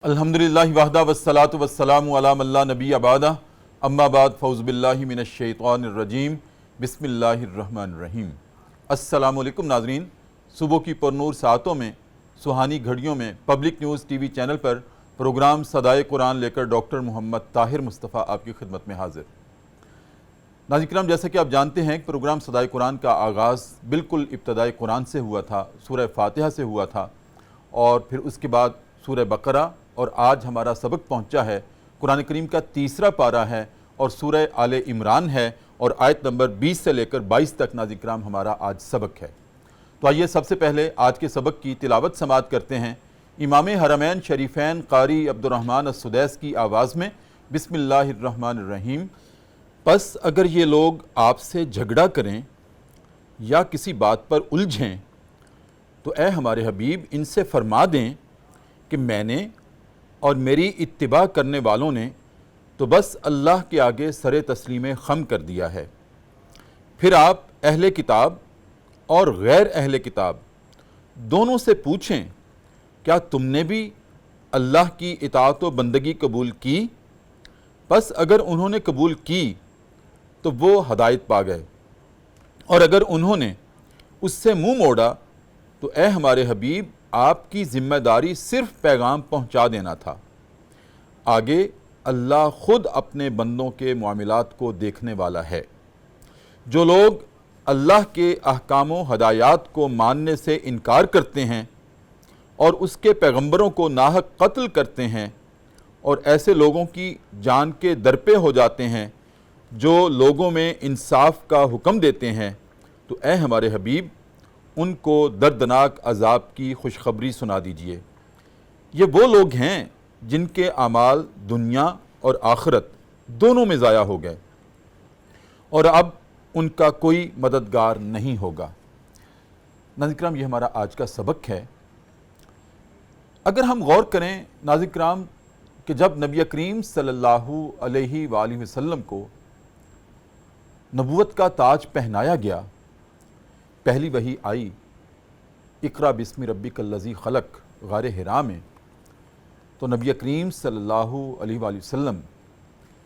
الحمدللہ وحدہ والصلاۃ والسلام علی من لا نبی بعدہ اما بعد فاعوذ باللہ من الشیطان الرجیم بسم اللہ الرحمن الرحیم۔ السلام علیکم ناظرین، صبح کی پرنور ساعتوں میں، سہانی گھڑیوں میں پبلک نیوز ٹی وی چینل پر پروگرام صدائے قرآن لے کر ڈاکٹر محمد طاہر مصطفیٰ آپ کی خدمت میں حاضر۔ ناظرین کرام، جیسا کہ آپ جانتے ہیں کہ پروگرام صدائے قرآن کا آغاز بالکل ابتدائے قرآن سے ہوا تھا، سورہ فاتحہ سے ہوا تھا، اور پھر اس کے بعد سورہ بقرہ، اور آج ہمارا سبق پہنچا ہے قرآن کریم کا تیسرا پارہ ہے اور سورہ آل عمران ہے، اور آیت نمبر 20 سے لے کر 22 تک ناظرین کرام ہمارا آج سبق ہے۔ تو آئیے سب سے پہلے آج کے سبق کی تلاوت سماعت کرتے ہیں امام حرمین شریفین قاری عبدالرحمن السدیس کی آواز میں۔ بسم اللہ الرحمن الرحیم۔ پس اگر یہ لوگ آپ سے جھگڑا کریں یا کسی بات پر الجھیں تو اے ہمارے حبیب ان سے فرما دیں کہ میں نے اور میری اتباع کرنے والوں نے تو بس اللہ کے آگے سر تسلیم خم کر دیا ہے۔ پھر آپ اہل کتاب اور غیر اہل کتاب دونوں سے پوچھیں، کیا تم نے بھی اللہ کی اطاعت و بندگی قبول کی؟ پس اگر انہوں نے قبول کی تو وہ ہدایت پا گئے، اور اگر انہوں نے اس سے منہ موڑا تو اے ہمارے حبیب آپ کی ذمہ داری صرف پیغام پہنچا دینا تھا۔ آگے اللہ خود اپنے بندوں کے معاملات کو دیکھنے والا ہے۔ جو لوگ اللہ کے احکام و ہدایات کو ماننے سے انکار کرتے ہیں اور اس کے پیغمبروں کو ناحق قتل کرتے ہیں اور ایسے لوگوں کی جان کے درپے ہو جاتے ہیں جو لوگوں میں انصاف کا حکم دیتے ہیں، تو اے ہمارے حبیب ان کو دردناک عذاب کی خوشخبری سنا دیجئے۔ یہ وہ لوگ ہیں جن کے اعمال دنیا اور آخرت دونوں میں ضائع ہو گئے، اور اب ان کا کوئی مددگار نہیں ہوگا۔ ناظرین کرام، یہ ہمارا آج کا سبق ہے۔ اگر ہم غور کریں ناظرین کرام کہ جب نبی کریم صلی اللہ علیہ وآلہ وسلم کو نبوت کا تاج پہنایا گیا، پہلی وحی آئی اقرأ بسم ربک الذی خلق غار حرا میں، تو نبی کریم صلی اللہ علیہ وآلہ وسلم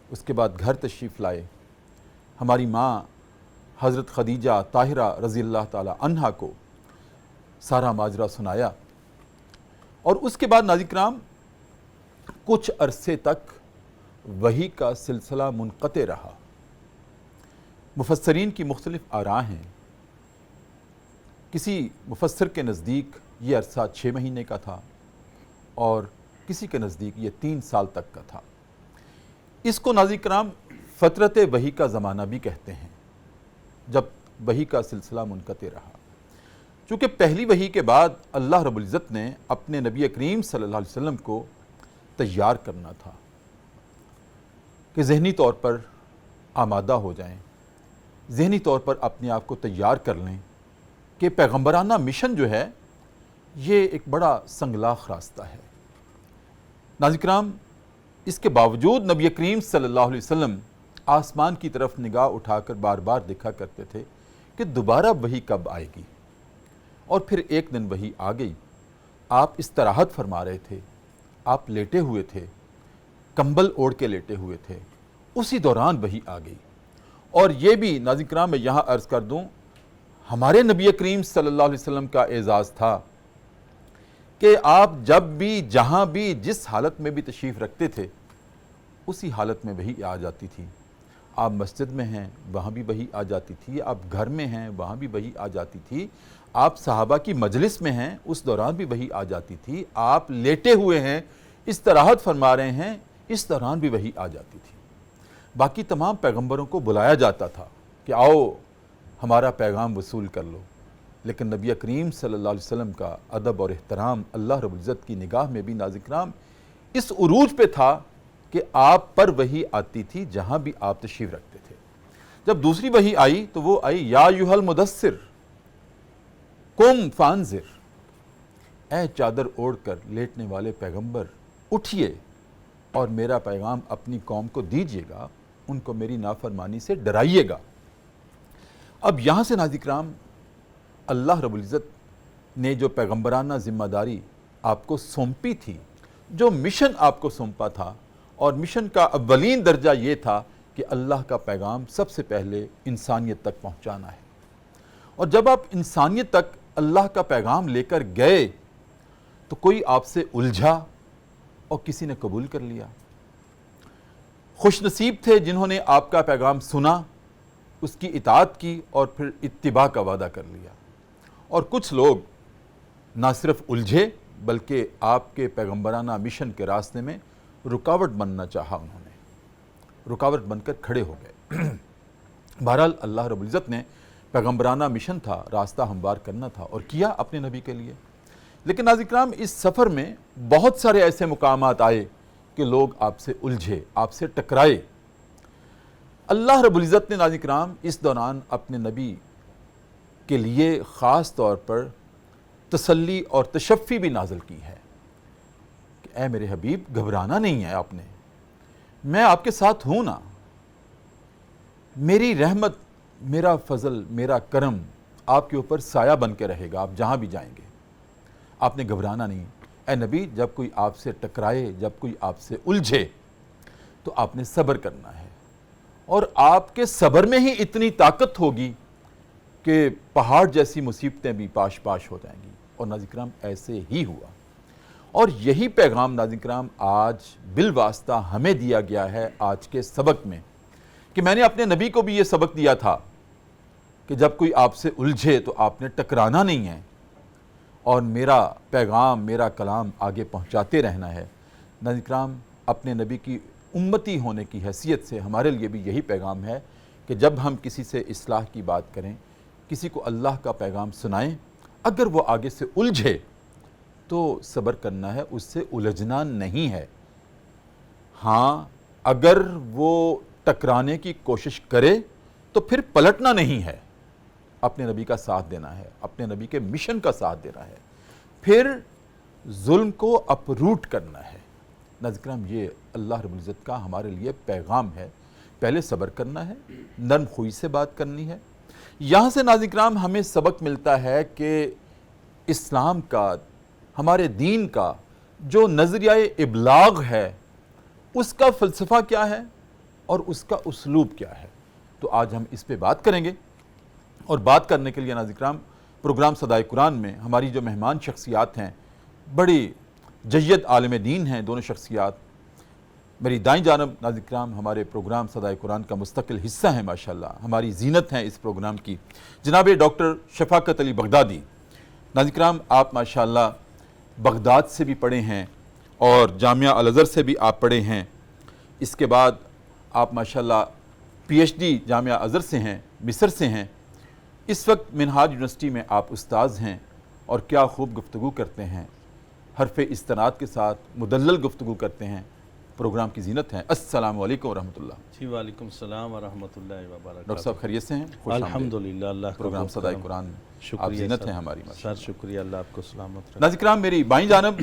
اس کے بعد گھر تشریف لائے، ہماری ماں حضرت خدیجہ طاہرہ رضی اللہ تعالی عنہا کو سارا ماجرا سنایا، اور اس کے بعد ناظرین کرام کچھ عرصے تک وحی کا سلسلہ منقطع رہا۔ مفسرین کی مختلف آراء ہیں۔ کسی مفسر کے نزدیک یہ عرصہ 6 مہینے کا تھا، اور کسی کے نزدیک یہ 3 سال تک کا تھا۔ اس کو ناظرین کرام فترت وحی کا زمانہ بھی کہتے ہیں، جب وحی کا سلسلہ منقطع رہا، چونکہ پہلی وحی کے بعد اللہ رب العزت نے اپنے نبی کریم صلی اللہ علیہ وسلم کو تیار کرنا تھا کہ ذہنی طور پر آمادہ ہو جائیں، ذہنی طور پر اپنے آپ کو تیار کر لیں کہ پیغمبرانہ مشن جو ہے یہ ایک بڑا سنگلاخ راستہ ہے۔ ناظرین کرام، اس کے باوجود نبی کریم صلی اللہ علیہ وسلم آسمان کی طرف نگاہ اٹھا کر بار بار دیکھا کرتے تھے کہ دوبارہ وحی کب آئے گی، اور پھر ایک دن وحی آ گئی۔ آپ استراحت فرما رہے تھے، آپ لیٹے ہوئے تھے، کمبل اوڑھ کے لیٹے ہوئے تھے، اسی دوران وحی آ گئی۔ اور یہ بھی ناظرین کرام میں یہاں عرض کر دوں، ہمارے نبی کریم صلی اللہ علیہ وسلم کا اعزاز تھا کہ آپ جب بھی جہاں بھی جس حالت میں بھی تشریف رکھتے تھے اسی حالت میں وحی آ جاتی تھی۔ آپ مسجد میں ہیں وہاں بھی وحی آ جاتی تھی، آپ گھر میں ہیں وہاں بھی وحی آ جاتی تھی، آپ صحابہ کی مجلس میں ہیں اس دوران بھی وحی آ جاتی تھی، آپ لیٹے ہوئے ہیں استراحت فرما رہے ہیں اس دوران بھی وحی آ جاتی تھی۔ باقی تمام پیغمبروں کو بلایا جاتا تھا کہ آؤ ہمارا پیغام وصول کر لو، لیکن نبی کریم صلی اللہ علیہ وسلم کا ادب اور احترام اللہ رب العزت کی نگاہ میں بھی ناظرین کرام اس عروج پہ تھا کہ آپ پر وحی آتی تھی جہاں بھی آپ تشریف رکھتے تھے۔ جب دوسری وحی آئی تو وہ آئی یا ایھا المدثر قم فانذر، اے چادر اوڑھ کر لیٹنے والے پیغمبر اٹھئے اور میرا پیغام اپنی قوم کو دیجیے گا، ان کو میری نافرمانی سے ڈرائیے گا۔ اب یہاں سے ناظرین کرام اللہ رب العزت نے جو پیغمبرانہ ذمہ داری آپ کو سونپی تھی جو مشن آپ کو سونپا تھا، اور مشن کا اولین درجہ یہ تھا کہ اللہ کا پیغام سب سے پہلے انسانیت تک پہنچانا ہے۔ اور جب آپ انسانیت تک اللہ کا پیغام لے کر گئے تو کوئی آپ سے الجھا اور کسی نے قبول کر لیا۔ خوش نصیب تھے جنہوں نے آپ کا پیغام سنا، اس کی اطاعت کی اور پھر اتباع کا وعدہ کر لیا۔ اور کچھ لوگ نہ صرف الجھے بلکہ آپ کے پیغمبرانہ مشن کے راستے میں رکاوٹ بننا چاہا، انہوں نے رکاوٹ بن کر کھڑے ہو گئے۔ بہرحال اللہ رب العزت نے پیغمبرانہ مشن تھا، راستہ ہموار کرنا تھا، اور کیا اپنے نبی کے لیے۔ لیکن ناظرین کرام، اس سفر میں بہت سارے ایسے مقامات آئے کہ لوگ آپ سے الجھے، آپ سے ٹکرائے۔ اللہ رب العزت نے ناظرین کرام اس دوران اپنے نبی کے لیے خاص طور پر تسلی اور تشفی بھی نازل کی ہے کہ اے میرے حبیب، گھبرانا نہیں ہے آپ نے، میں آپ کے ساتھ ہوں نا، میری رحمت، میرا فضل، میرا کرم آپ کے اوپر سایہ بن کے رہے گا، آپ جہاں بھی جائیں گے، آپ نے گھبرانا نہیں۔ اے نبی، جب کوئی آپ سے ٹکرائے، جب کوئی آپ سے الجھے تو آپ نے صبر کرنا ہے، اور آپ کے صبر میں ہی اتنی طاقت ہوگی کہ پہاڑ جیسی مصیبتیں بھی پاش پاش ہو جائیں گی۔ اور ناظرین کرام ایسے ہی ہوا، اور یہی پیغام ناظرین کرام آج بالواسطہ ہمیں دیا گیا ہے آج کے سبق میں، کہ میں نے اپنے نبی کو بھی یہ سبق دیا تھا کہ جب کوئی آپ سے الجھے تو آپ نے ٹکرانا نہیں ہے، اور میرا پیغام، میرا کلام آگے پہنچاتے رہنا ہے۔ ناظرین کرام، اپنے نبی کی امتی ہونے کی حیثیت سے ہمارے لیے بھی یہی پیغام ہے کہ جب ہم کسی سے اصلاح کی بات کریں، کسی کو اللہ کا پیغام سنائیں، اگر وہ آگے سے الجھے تو صبر کرنا ہے، اس سے الجھنا نہیں ہے۔ ہاں، اگر وہ ٹکرانے کی کوشش کرے تو پھر پلٹنا نہیں ہے، اپنے نبی کا ساتھ دینا ہے، اپنے نبی کے مشن کا ساتھ دینا ہے، پھر ظلم کو اپروٹ کرنا ہے۔ ناظرین کرام، یہ اللہ رب العزت کا ہمارے لیے پیغام ہے۔ پہلے صبر کرنا ہے، نرم خوئی سے بات کرنی ہے۔ یہاں سے ناظرین کرام ہمیں سبق ملتا ہے کہ اسلام کا، ہمارے دین کا جو نظریہ ابلاغ ہے، اس کا فلسفہ کیا ہے اور اس کا اسلوب کیا ہے۔ تو آج ہم اس پہ بات کریں گے، اور بات کرنے کے لیے ناظرین کرام پروگرام صدائے قرآن میں ہماری جو مہمان شخصیات ہیں، بڑی جید عالم دین ہیں دونوں شخصیات۔ میری دائیں جانب ناظرین کرام ہمارے پروگرام صدائے قرآن کا مستقل حصہ ہیں، ماشاءاللہ ہماری زینت ہیں اس پروگرام کی، جناب ڈاکٹر شفاقت علی بغدادی۔ ناظرین کرام، آپ ماشاءاللہ بغداد سے بھی پڑھے ہیں اور جامعہ الازہر سے بھی آپ پڑھے ہیں، اس کے بعد آپ ماشاءاللہ پی ایچ ڈی جامعہ ازہر سے ہیں، مصر سے ہیں، اس وقت منہاج یونیورسٹی میں آپ استاذ ہیں، اور کیا خوب گفتگو کرتے ہیں، حرف استناد کے ساتھ مدلل گفتگو کرتے ہیں، پروگرام کی زینت ہیں۔ السلام علیکم ورحمۃ اللہ۔ جی وعلیکم السلام ورحمۃ اللہ وبرکاتہ۔ ڈاکٹر صاحب خیریت سے ہیں؟ خوش آمدید۔ الحمدللہ، اللہ کا پروگرام صدائے قرآن شکریہ آپ زینت سر۔ ہیں ہماری۔ سر شکریہ، اللہ آپ کو سلامت رکھے۔ ناظرین کرام، میری بائیں جانب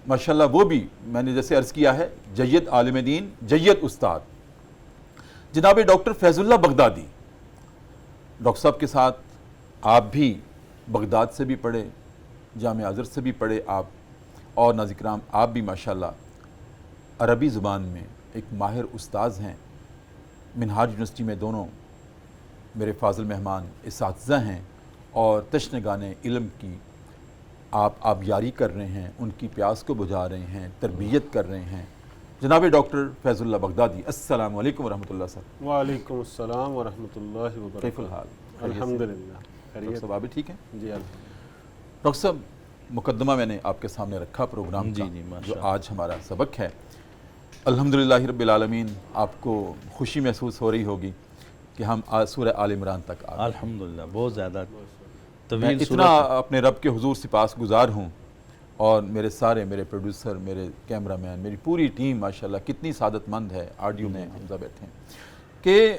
ماشاءاللہ وہ بھی میں نے جیسے عرض کیا ہے جید عالم دین، جید استاد، جناب ڈاکٹر فیض اللہ بغدادی۔ ڈاکٹر صاحب کے ساتھ آپ بھی بغداد سے بھی پڑھے، جامعہ ازہر سے بھی پڑھے آپ، اور ناظرین کرام آپ بھی ماشاءاللہ عربی زبان میں ایک ماہر استاذ ہیں۔ منہاج یونیورسٹی میں دونوں میرے فاضل مہمان اساتذہ ہیں، اور تشنگان علم کی آپ آبیاری کر رہے ہیں، ان کی پیاس کو بجھا رہے ہیں، تربیت کر رہے ہیں۔ جناب ڈاکٹر فیض اللہ بغدادی، السلام علیکم ورحمۃ اللہ صاحب۔ وعلیکم السلام ورحمۃ اللہ کیف وبرکاتہ۔ الحال؟ الحمدللہ، ڈاکٹر صاحب آپ بھی ٹھیک ہیں؟ جی الحمدللہ۔ ڈاکٹر صاحب، مقدمہ میں نے آپ کے سامنے رکھا پروگرام کا، جی ماشاء جو اللہ۔ آج ہمارا سبق ہے۔ الحمدللہ رب العالمین، آپ کو خوشی محسوس ہو رہی ہوگی کہ ہم سورہ آل عمران تک آ گئے۔ الحمدللہ، بہت زیادہ میں طویل اتنا صورت۔ اپنے رب کے حضور سپاس گزار ہوں، اور میرے سارے، میرے پروڈیوسر، میرے کیمرہ مین، میری پوری ٹیم ماشاءاللہ کتنی سعادت مند ہے، آڈیو میں حمزہ بیٹھے ہیں، کہ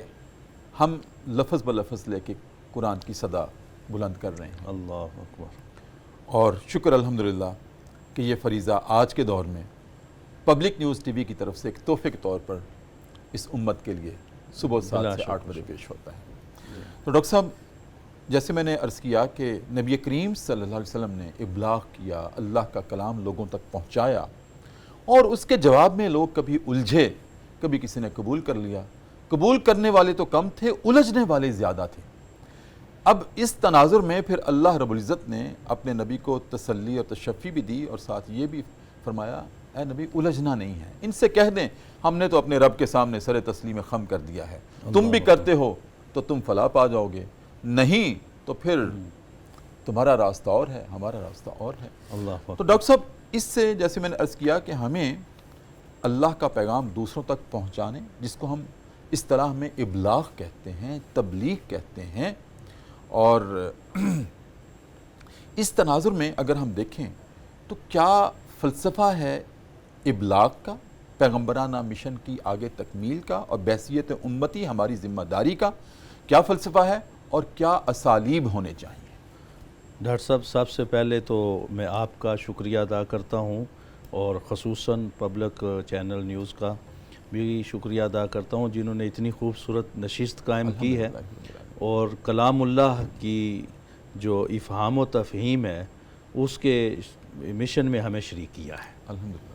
ہم لفظ بلفظ لے کے قرآن کی صدا بلند کر رہے ہیں۔ اللہ اکبر۔ اور شکر الحمدللہ کہ یہ فریضہ آج کے دور میں پبلک نیوز ٹی وی کی طرف سے ایک تحفے کے طور پر اس امت کے لیے صبح 7 سے 8 بجے پیش ہوتا ہے۔ تو ڈاکٹر صاحب، جیسے میں نے عرض کیا کہ نبی کریم صلی اللہ علیہ وسلم نے ابلاغ کیا، اللہ کا کلام لوگوں تک پہنچایا، اور اس کے جواب میں لوگ کبھی الجھے، کبھی کسی نے قبول کر لیا۔ قبول کرنے والے تو کم تھے، الجھنے والے زیادہ تھے۔ اب اس تناظر میں پھر اللہ رب العزت نے اپنے نبی کو تسلی اور تشفی بھی دی، اور ساتھ یہ بھی فرمایا اے نبی الجھنا نہیں ہے، ان سے کہہ دیں ہم نے تو اپنے رب کے سامنے سر تسلیم خم کر دیا ہے، تم بھی کرتے ہو تو تم فلاح پا جاؤ گے، نہیں تو پھر تمہارا راستہ اور ہے، ہمارا راستہ اور ہے۔ اللہ تو ڈاکٹر صاحب اس سے جیسے میں نے عرض کیا کہ ہمیں اللہ کا پیغام دوسروں تک پہنچانے، جس کو ہم اصطلاح میں ابلاغ کہتے ہیں، تبلیغ کہتے ہیں، اور اس تناظر میں اگر ہم دیکھیں تو کیا فلسفہ ہے ابلاغ کا، پیغمبرانہ مشن کی آگے تکمیل کا، اور بحیثیت امتی ہماری ذمہ داری کا کیا فلسفہ ہے اور کیا اسالیب ہونے چاہیے؟ ڈاکٹر صاحب، سب سے پہلے تو میں آپ کا شکریہ ادا کرتا ہوں، اور خصوصاً پبلک چینل نیوز کا بھی شکریہ ادا کرتا ہوں، جنہوں نے اتنی خوبصورت نشست قائم کی ہے اور کلام اللہ کی جو افہام و تفہیم ہے اس کے مشن میں ہمیں شریک کیا ہے۔ الحمدللہ۔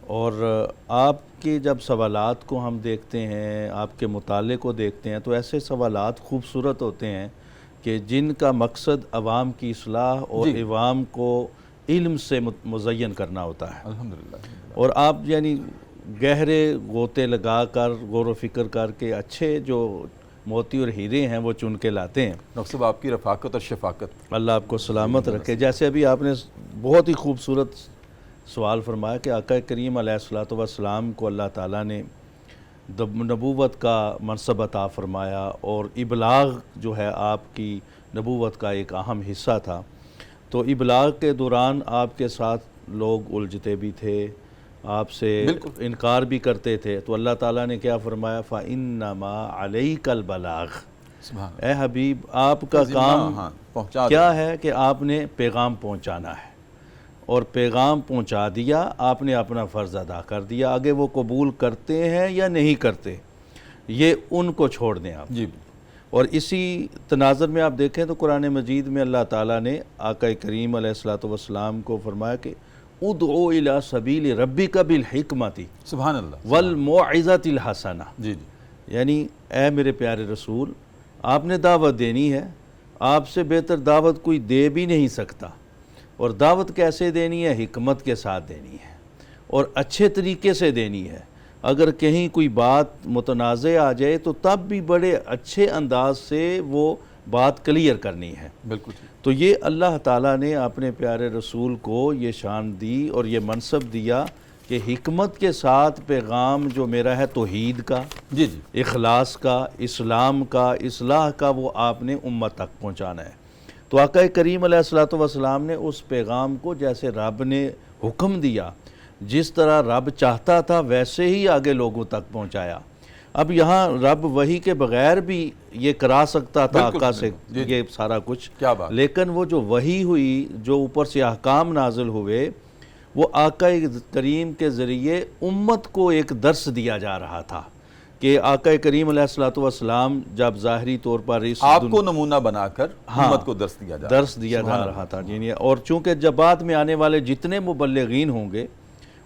اور آپ کے جب سوالات کو ہم دیکھتے ہیں، آپ کے مطالعے کو دیکھتے ہیں، تو ایسے سوالات خوبصورت ہوتے ہیں کہ جن کا مقصد عوام کی اصلاح اور عوام کو علم سے مزین کرنا ہوتا ہے۔ الحمدللہ۔ اور آپ یعنی گہرے غوطے لگا کر، غور و فکر کر کے اچھے جو موتی اور ہیرے ہیں وہ چن کے لاتے ہیں۔ ڈاکٹر صاحب آپ کی رفاقت اور شفاقت اللہ آپ کو سلامت رکھے۔ جیسے ابھی آپ نے بہت ہی خوبصورت سوال فرمایا کہ آقا کریم علیہ الصلوۃ والسلام کو اللہ تعالیٰ نے نبوت کا منصب عطا فرمایا، اور ابلاغ جو ہے آپ کی نبوت کا ایک اہم حصہ تھا۔ تو ابلاغ کے دوران آپ کے ساتھ لوگ الجھتے بھی تھے، آپ سے انکار بھی کرتے تھے، تو اللہ تعالیٰ نے کیا فرمایا؟ فَإِنَّمَا عَلَيْكَ الْبَلَاغُ، اے حبیب آپ کا کام کیا ہے کہ آپ نے پیغام پہنچانا ہے، اور پیغام پہنچا دیا، آپ نے اپنا فرض ادا کر دیا۔ آگے وہ قبول کرتے ہیں یا نہیں کرتے یہ ان کو چھوڑ دیں آپ۔ جی۔ اور اسی تناظر میں آپ دیکھیں تو قرآن مجید میں اللہ تعالیٰ نے آقا کریم علیہ الصلوۃ والسلام کو فرمایا کہ ادعو الی سبیل ربک بالحکمۃ سبحان اللہ والموعظۃ الحسنہ۔ جی جی، یعنی اے میرے پیارے رسول، آپ نے دعوت دینی ہے، آپ سے بہتر دعوت کوئی دے بھی نہیں سکتا، اور دعوت کیسے دینی ہے؟ حکمت کے ساتھ دینی ہے، اور اچھے طریقے سے دینی ہے۔ اگر کہیں کوئی بات متنازع آ جائے تو تب بھی بڑے اچھے انداز سے وہ بات کلیئر کرنی ہے۔ بالکل۔ تو یہ اللہ تعالیٰ نے اپنے پیارے رسول کو یہ شان دی اور یہ منصب دیا کہ حکمت کے ساتھ پیغام جو میرا ہے توحید کا، جی جی، اخلاص کا، اسلام کا، اصلاح کا، وہ آپ نے امت تک پہنچانا ہے۔ تو آقا کریم علیہ الصلوۃ والسلام نے اس پیغام کو جیسے رب نے حکم دیا، جس طرح رب چاہتا تھا ویسے ہی آگے لوگوں تک پہنچایا۔ اب یہاں رب وحی کے بغیر بھی یہ کرا سکتا تھا آقا سے یہ سارا کچھ، لیکن وہ جو وحی ہوئی، جو اوپر سے احکام نازل ہوئے، وہ آقا کریم کے ذریعے امت کو ایک درس دیا جا رہا تھا کہ آقا کریم علیہ الصلوۃ والسلام جب ظاہری طور پر اس آپ کو نمونہ بنا کر امت کو درس دیا جا رہا تھا۔ اور چونکہ جب بعد میں آنے والے جتنے مبلغین ہوں گے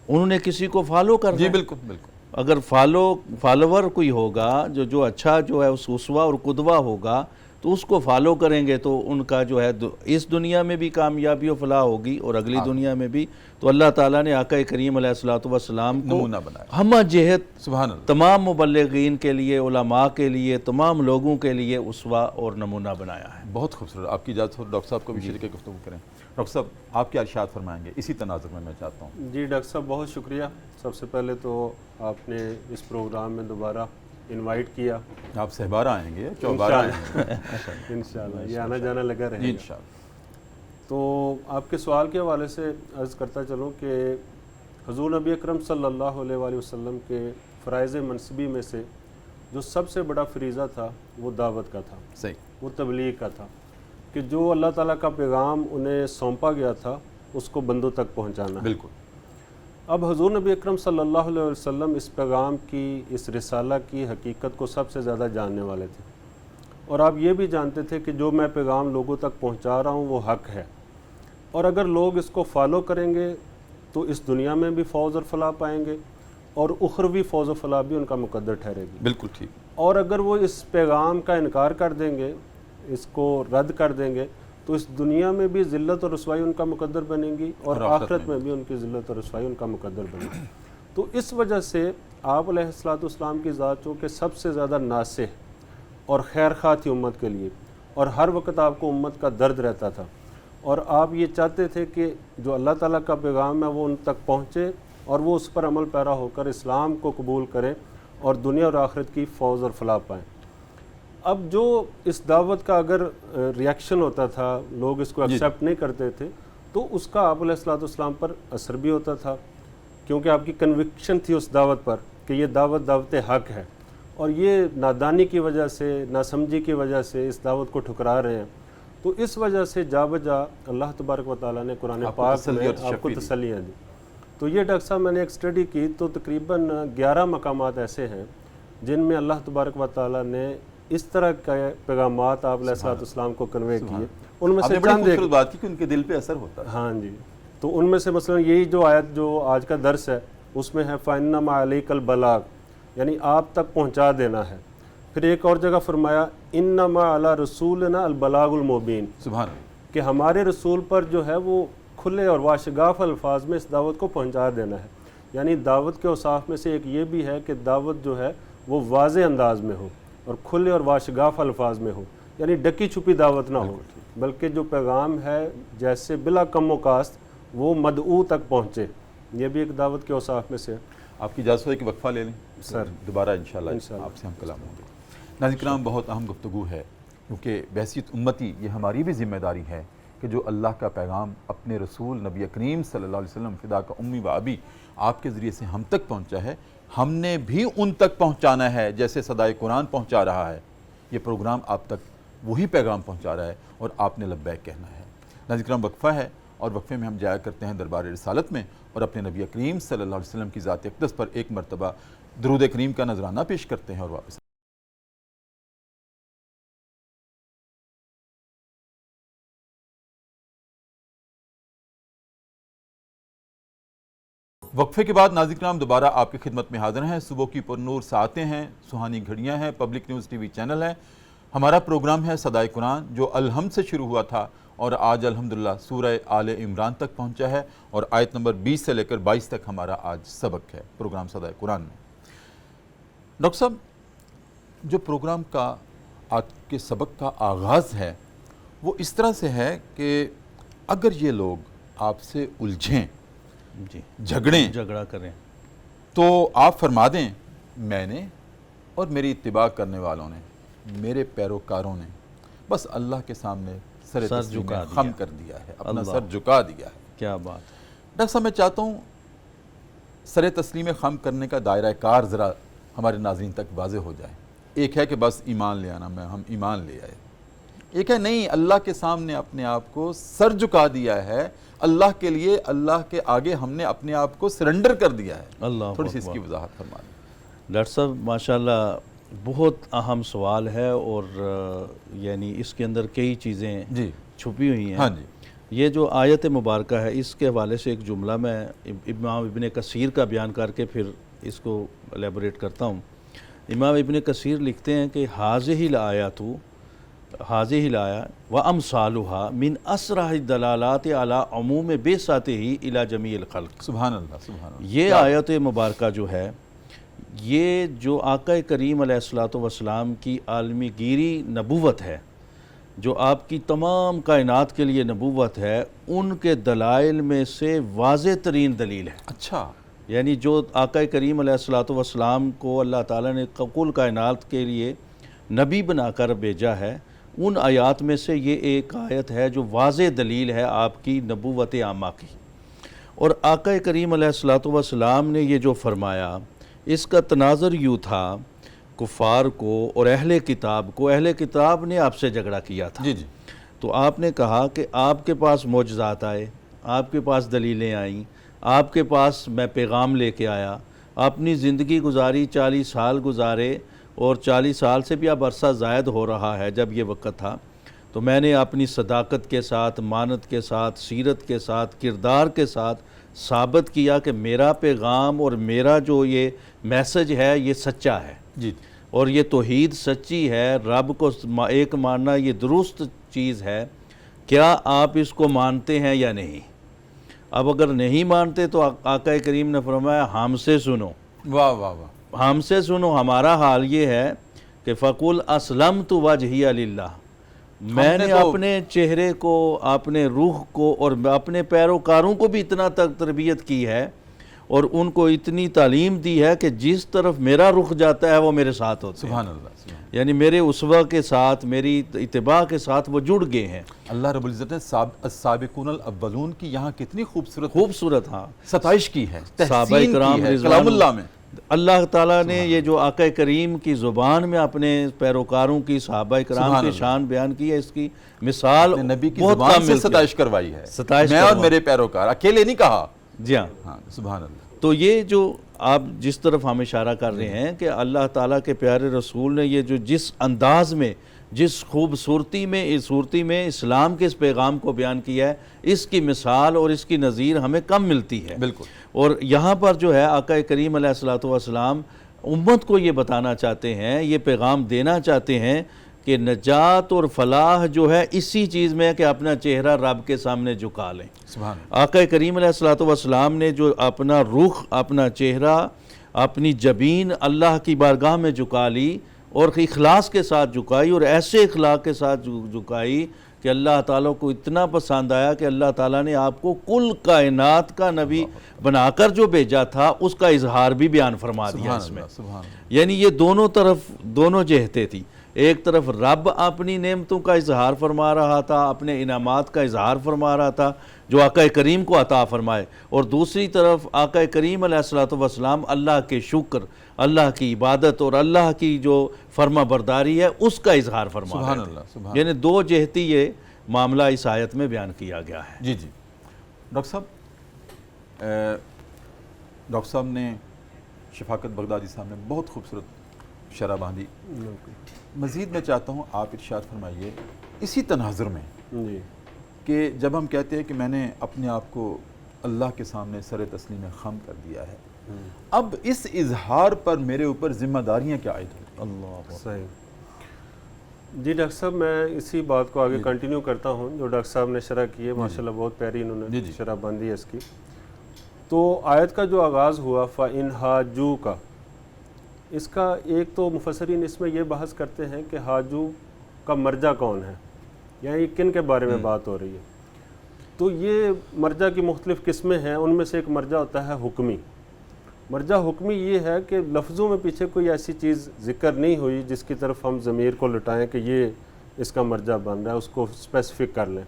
انہوں نے کسی کو فالو کرنا ہے۔ جی بالکل بالکل۔ اگر فالوور کوئی ہوگا جو اچھا جو ہے اس اسوہ اور قدوہ ہوگا تو اس کو فالو کریں گے، تو ان کا جو ہے اس دنیا میں بھی کامیابی و فلاح ہوگی اور اگلی دنیا میں بھی۔ تو اللہ تعالیٰ نے آقا کریم علیہ الصلوۃ والسلام کو نمونہ بنایا، ہمہ جہت سبحان اللہ، تمام مبلغین کے لیے، علماء کے لیے، تمام لوگوں کے لیے اسوہ اور نمونہ بنایا ہے۔ بہت خوبصورت۔ آپ کی اجازت ہو ڈاکٹر صاحب کو بھی شریک گفتگو کریں۔ ڈاکٹر صاحب آپ کیا ارشاد فرمائیں گے اسی تناظر میں چاہتا ہوں؟ جی ڈاکٹر صاحب بہت شکریہ۔ سب سے پہلے تو آپ نے اس پروگرام میں دوبارہ انوائٹ کیا۔ آپ سہبارہ آئیں گے، چوبارہ آئیں گے انشاءاللہ، یہ آنا جانا لگا رہے گا انشاءاللہ۔ تو آپ کے سوال کے حوالے سے عرض کرتا چلوں کہ حضور نبی اکرم صلی اللہ علیہ وآلہ وسلم کے فرائض منصبی میں سے جو سب سے بڑا فریضہ تھا وہ دعوت کا تھا، صحیح، وہ تبلیغ کا تھا، کہ جو اللہ تعالیٰ کا پیغام انہیں سونپا گیا تھا اس کو بندوں تک پہنچانا ہے۔ بالکل۔ اب حضور نبی اکرم صلی اللہ علیہ وسلم اس پیغام کی، اس رسالہ کی حقیقت کو سب سے زیادہ جاننے والے تھے، اور آپ یہ بھی جانتے تھے کہ جو میں پیغام لوگوں تک پہنچا رہا ہوں وہ حق ہے، اور اگر لوگ اس کو فالو کریں گے تو اس دنیا میں بھی فوز اور فلاح پائیں گے اور اخروی فوز و فلاح بھی ان کا مقدر ٹھہرے گی۔ بالکل ٹھیک۔ اور اگر وہ اس پیغام کا انکار کر دیں گے، اس کو رد کر دیں گے، تو اس دنیا میں بھی ذلت اور رسوائی ان کا مقدر بنے گی اور آخرت میں بھی ان کی ذلت اور رسوائی ان کا مقدر بنے گی۔ تو اس وجہ سے آپ علیہ السلام کی ذات چونکہ سب سے زیادہ ناصح اور خیر خواہ تھی امت کے لیے، اور ہر وقت آپ کو امت کا درد رہتا تھا، اور آپ یہ چاہتے تھے کہ جو اللہ تعالیٰ کا پیغام ہے وہ ان تک پہنچے اور وہ اس پر عمل پیرا ہو کر اسلام کو قبول کریں اور دنیا اور آخرت کی فوز اور فلاح پائیں۔ اب جو اس دعوت کا اگر ریاکشن ہوتا تھا، لوگ اس کو ایکسیپٹ نہیں کرتے تھے، تو اس کا آپ علیہ السلام پر اثر بھی ہوتا تھا، کیونکہ آپ کی کنوکشن تھی اس دعوت پر کہ یہ دعوت حق ہے، اور یہ نادانی کی وجہ سے، ناسمجھی کی وجہ سے اس دعوت کو ٹھکرا رہے ہیں۔ تو اس وجہ سے جا بجا اللہ تبارک و تعالیٰ نے قرآن پاک میں آپ کو تسلیاں دی۔ تو یہ ڈاکٹر صاحب میں نے ایک اسٹڈی کی تو تقریباً 11 مقامات ایسے ہیں جن میں اللہ تبارک و تعالیٰ نے اس طرح کے پیغامات آپ علیہ السلام کو کنوے کیے۔ ان میں سے چند ایک بات کی کہ ان کے دل پہ اثر ہوتا ہے۔ ہاں جی، تو ان میں سے مثلا یہی جو آیت جو آج کا درس ہے اس میں ہے فَإِنَّمَا عَلَيْكَ الْبَلَاغُ، یعنی آپ تک پہنچا دینا ہے۔ پھر ایک اور جگہ فرمایا إِنَّمَا عَلَى رَسُولِنَا الْبَلَاغُ الْمُبِينُ، سبحان اللہ، کہ ہمارے رسول پر جو ہے وہ کھلے اور واشگاف الفاظ میں اس دعوت کو پہنچا دینا ہے۔ یعنی دعوت کے اوصاف میں سے ایک یہ بھی ہے کہ دعوت جو ہے وہ واضح انداز میں ہو اور کھلے اور واشگاف الفاظ میں ہو، یعنی ڈکی چھپی دعوت نہ ہو، بلکہ جو پیغام ہے جیسے بلا کم و کاست وہ مدعو تک پہنچے۔ یہ بھی ایک دعوت کے اوصاف میں سے ہے۔ آپ کی اجازت ہے کہ وقفہ لے لیں سر، دوبارہ انشاءاللہ آپ سے ہم کلام ہوں گے۔ ناظرین کرام، بہت اہم گفتگو ہے، کیونکہ بحیثیت امتی یہ ہماری بھی ذمہ داری ہے کہ جو اللہ کا پیغام اپنے رسول نبی کریم صلی اللہ علیہ وسلم فدا کا امی و ابی آپ کے ذریعے سے ہم تک پہنچا ہے، ہم نے بھی ان تک پہنچانا ہے جیسے صدائے قرآن پہنچا رہا ہے۔ یہ پروگرام آپ تک وہی پیغام پہنچا رہا ہے اور آپ نے لبیک کہنا ہے۔ ناظرین کرام، وقفہ ہے اور وقفے میں ہم جایا کرتے ہیں دربار رسالت میں اور اپنے نبی کریم صلی اللہ علیہ وسلم کی ذات اقدس پر ایک مرتبہ درود کریم کا نذرانہ پیش کرتے ہیں اور واپس وقفے کے بعد ناظرین کرام دوبارہ آپ کی خدمت میں حاضر ہیں۔ صبح کی پرنور ساعتیں ہیں، سہانی گھڑیاں ہیں، پبلک نیوز ٹی وی چینل ہے۔ ہمارا پروگرام ہے صدائے قرآن جو الحمد سے شروع ہوا تھا اور آج الحمدللہ سورہ آل عمران تک پہنچا ہے اور آیت نمبر 20 سے لے کر 22 تک ہمارا آج سبق ہے پروگرام صدائے قرآن میں۔ ڈاکٹر صاحب، جو پروگرام کا آج کے سبق کا آغاز ہے وہ اس طرح سے ہے کہ اگر یہ لوگ آپ سے الجھیں، جی، جھگڑا کریں، تو آپ فرما دیں میں نے اور میری اتباع کرنے والوں نے، میرے پیروکاروں نے بس اللہ کے سامنے سر تسلیم خم کر دیا ہے، اپنا سر جھکا دیا ہے۔ کیا بات۔ ڈاکٹر صاحب، میں چاہتا ہوں سر تسلیم خم کرنے کا دائرہ کار ذرا ہمارے ناظرین تک واضح ہو جائے۔ ایک ہے کہ بس ایمان لے آنا، ہم ایمان لے آئے، ایک ہے نہیں، اللہ کے سامنے اپنے آپ کو سر جھکا دیا ہے، اللہ کے لیے، اللہ کے آگے ہم نے اپنے آپ کو سرنڈر کر دیا ہے۔ اللہ تھوڑی سی اس کی وضاحت فرما دیں۔ ڈاکٹر صاحب ماشاءاللہ بہت اہم سوال ہے اور یعنی اس کے اندر کئی چیزیں جی چھپی ہوئی ہیں۔ ہاں جی، یہ جو آیت مبارکہ ہے اس کے حوالے سے ایک جملہ میں امام ابن کثیر کا بیان کر کے پھر اس کو الیبوریٹ کرتا ہوں۔ امام ابن کثیر لکھتے ہیں کہ حاذہ الآیات وامثالها من اسرح الدلالات علی عموم بعثتہ الی جمیع الخلق۔ سبحان اللہ، سبحان اللہ۔ یہ آیت مبارکہ جو ہے یہ جو آقا کریم علیہ السلام کی عالمی گیری نبوت ہے، جو آپ کی تمام کائنات کے لیے نبوت ہے، ان کے دلائل میں سے واضح ترین دلیل ہے۔ اچھا، یعنی جو آقا کریم علیہ السلام کو اللہ تعالیٰ نے کل کائنات کے لیے نبی بنا کر بھیجا ہے، ان آیات میں سے یہ ایک آیت ہے جو واضح دلیل ہے آپ کی نبوت عامہ کی۔ اور آقا کریم علیہ السلام نے یہ جو فرمایا اس کا تناظر یوں تھا کفار کو اور اہل کتاب نے آپ سے جھگڑا کیا تھا۔ جی جی، تو آپ نے کہا کہ آپ کے پاس معجزات آئے، آپ کے پاس دلیلیں آئیں، آپ کے پاس میں پیغام لے کے آیا، اپنی زندگی گزاری، 40 سال گزارے اور 40 سال سے بھی اب عرصہ زائد ہو رہا ہے جب یہ وقت تھا، تو میں نے اپنی صداقت کے ساتھ، مانت کے ساتھ، سیرت کے ساتھ، کردار کے ساتھ ثابت کیا کہ میرا پیغام اور میرا جو یہ میسج ہے یہ سچا ہے جی اور یہ توحید سچی ہے، رب کو ایک ماننا یہ درست چیز ہے، کیا آپ اس کو مانتے ہیں یا نہیں؟ اب اگر نہیں مانتے تو آقا کریم نے فرمایا ہم سے سنو، واہ واہ واہ، ہم سے سنو، ہمارا حال یہ ہے کہ فَقُلْ أَسْلَمْتُ وَجْهِيَ لِلَّهِ، میں نے اپنے چہرے کو، اپنے روح کو اور اپنے پیروکاروں کو بھی اتنا تک تربیت کی ہے اور ان کو اتنی تعلیم دی ہے کہ جس طرف میرا رخ جاتا ہے وہ میرے ساتھ ہوتے ہیں، سبحان اللہ، سبحان اللہ۔ یعنی میرے اسوہ کے ساتھ، میری اتباع کے ساتھ وہ جڑ گئے ہیں۔ اللہ رب العزت نے السابقون الاولون کی یہاں کتنی خوبصورت ہاں ستائش کی ہے، صحابہ تحسین کرام کی ہے رضوان کلام اللہ میں۔ اللہ تعالیٰ نے یہ جو آقا کریم کی زبان میں اپنے پیروکاروں کی، صحابہ کرام سبحان کی اللہ، شان بیان کی ہے، اس کی مثال اپنے نبی کی بہت زبان کم سے ملتی ہے۔ ستائش کروائی ہے، ستائش میں اور کروائی۔ میرے پیروکار، اکیلے نہیں کہا۔ جی ہاں، ہاں سبحان اللہ۔ تو یہ جو آپ جس طرف ہم اشارہ کر رہے ہیں کہ اللہ تعالیٰ کے پیارے رسول نے یہ جو جس انداز میں، جس خوبصورتی میں، اس صورتی میں اسلام کے اس پیغام کو بیان کیا ہے، اس کی مثال اور اس کی نظیر ہمیں کم ملتی ہے۔ بالکل۔ اور یہاں پر جو ہے آقا کریم علیہ الصلوۃ والسلام امت کو یہ بتانا چاہتے ہیں، یہ پیغام دینا چاہتے ہیں کہ نجات اور فلاح جو ہے اسی چیز میں ہے کہ اپنا چہرہ رب کے سامنے جھکا لیں۔ سبحان اللہ۔ آقا کریم علیہ الصلوۃ والسلام نے جو اپنا رخ، اپنا چہرہ، اپنی جبین اللہ کی بارگاہ میں جھکا لی اور اخلاص کے ساتھ جھکائی، اور ایسے اخلاق کے ساتھ جھکائی کہ اللہ تعالیٰ کو اتنا پسند آیا کہ اللہ تعالیٰ نے آپ کو کل کائنات کا نبی بنا کر جو بھیجا تھا اس کا اظہار بھی بیان فرما دیا اس میں۔ سبحان اللہ۔ یعنی یہ دونوں طرف، دونوں جہتیں تھی، ایک طرف رب اپنی نعمتوں کا اظہار فرما رہا تھا، اپنے انعامات کا اظہار فرما رہا تھا جو آقا کریم کو عطا فرمائے، اور دوسری طرف آقا کریم علیہ الصلوۃ والسلام اللہ کے شکر، اللہ کی عبادت اور اللہ کی جو فرما برداری ہے اس کا اظہار فرما رہے سبحان تھے۔ اللہ، سبحان یعنی دو جہتی یہ معاملہ اس آیت میں بیان کیا گیا ہے۔ جی جی۔ ڈاکٹر صاحب نے شفاقت بغدادی صاحب نے بہت خوبصورت شرح باندھی، مزید میں چاہتا ہوں آپ ارشاد فرمائیے اسی تناظر میں جی کہ جب ہم کہتے ہیں کہ میں نے اپنے آپ کو اللہ کے سامنے سر تسلیم خم کر دیا ہے، اب اس اظہار پر میرے اوپر ذمہ داریاں کیا عائد ہوتی ہیں؟ اللہ صحیح۔ جی ڈاکٹر صاحب، میں اسی بات کو آگے کنٹینیو کرتا ہوں جو ڈاکٹر صاحب نے شرح کی ہے، ماشاءاللہ بہت پیاری انہوں نے شرح باندھی ہے اس کی۔ تو آیت کا جو آغاز ہوا فَإِنْ حَاجُّوكَ کا، اس کا ایک تو مفسرین اس میں یہ بحث کرتے ہیں کہ حاجو کا مرجع کون ہے، یعنی کن کے بارے میں بات ہو رہی ہے۔ تو یہ مرجع کی مختلف قسمیں ہیں، ان میں سے ایک مرجع ہوتا ہے حکمی۔ مرجع حکمی یہ ہے کہ لفظوں میں پیچھے کوئی ایسی چیز ذکر نہیں ہوئی جس کی طرف ہم ضمیر کو لٹائیں کہ یہ اس کا مرجع بن رہا ہے، اس کو اسپیسیفک کر لیں۔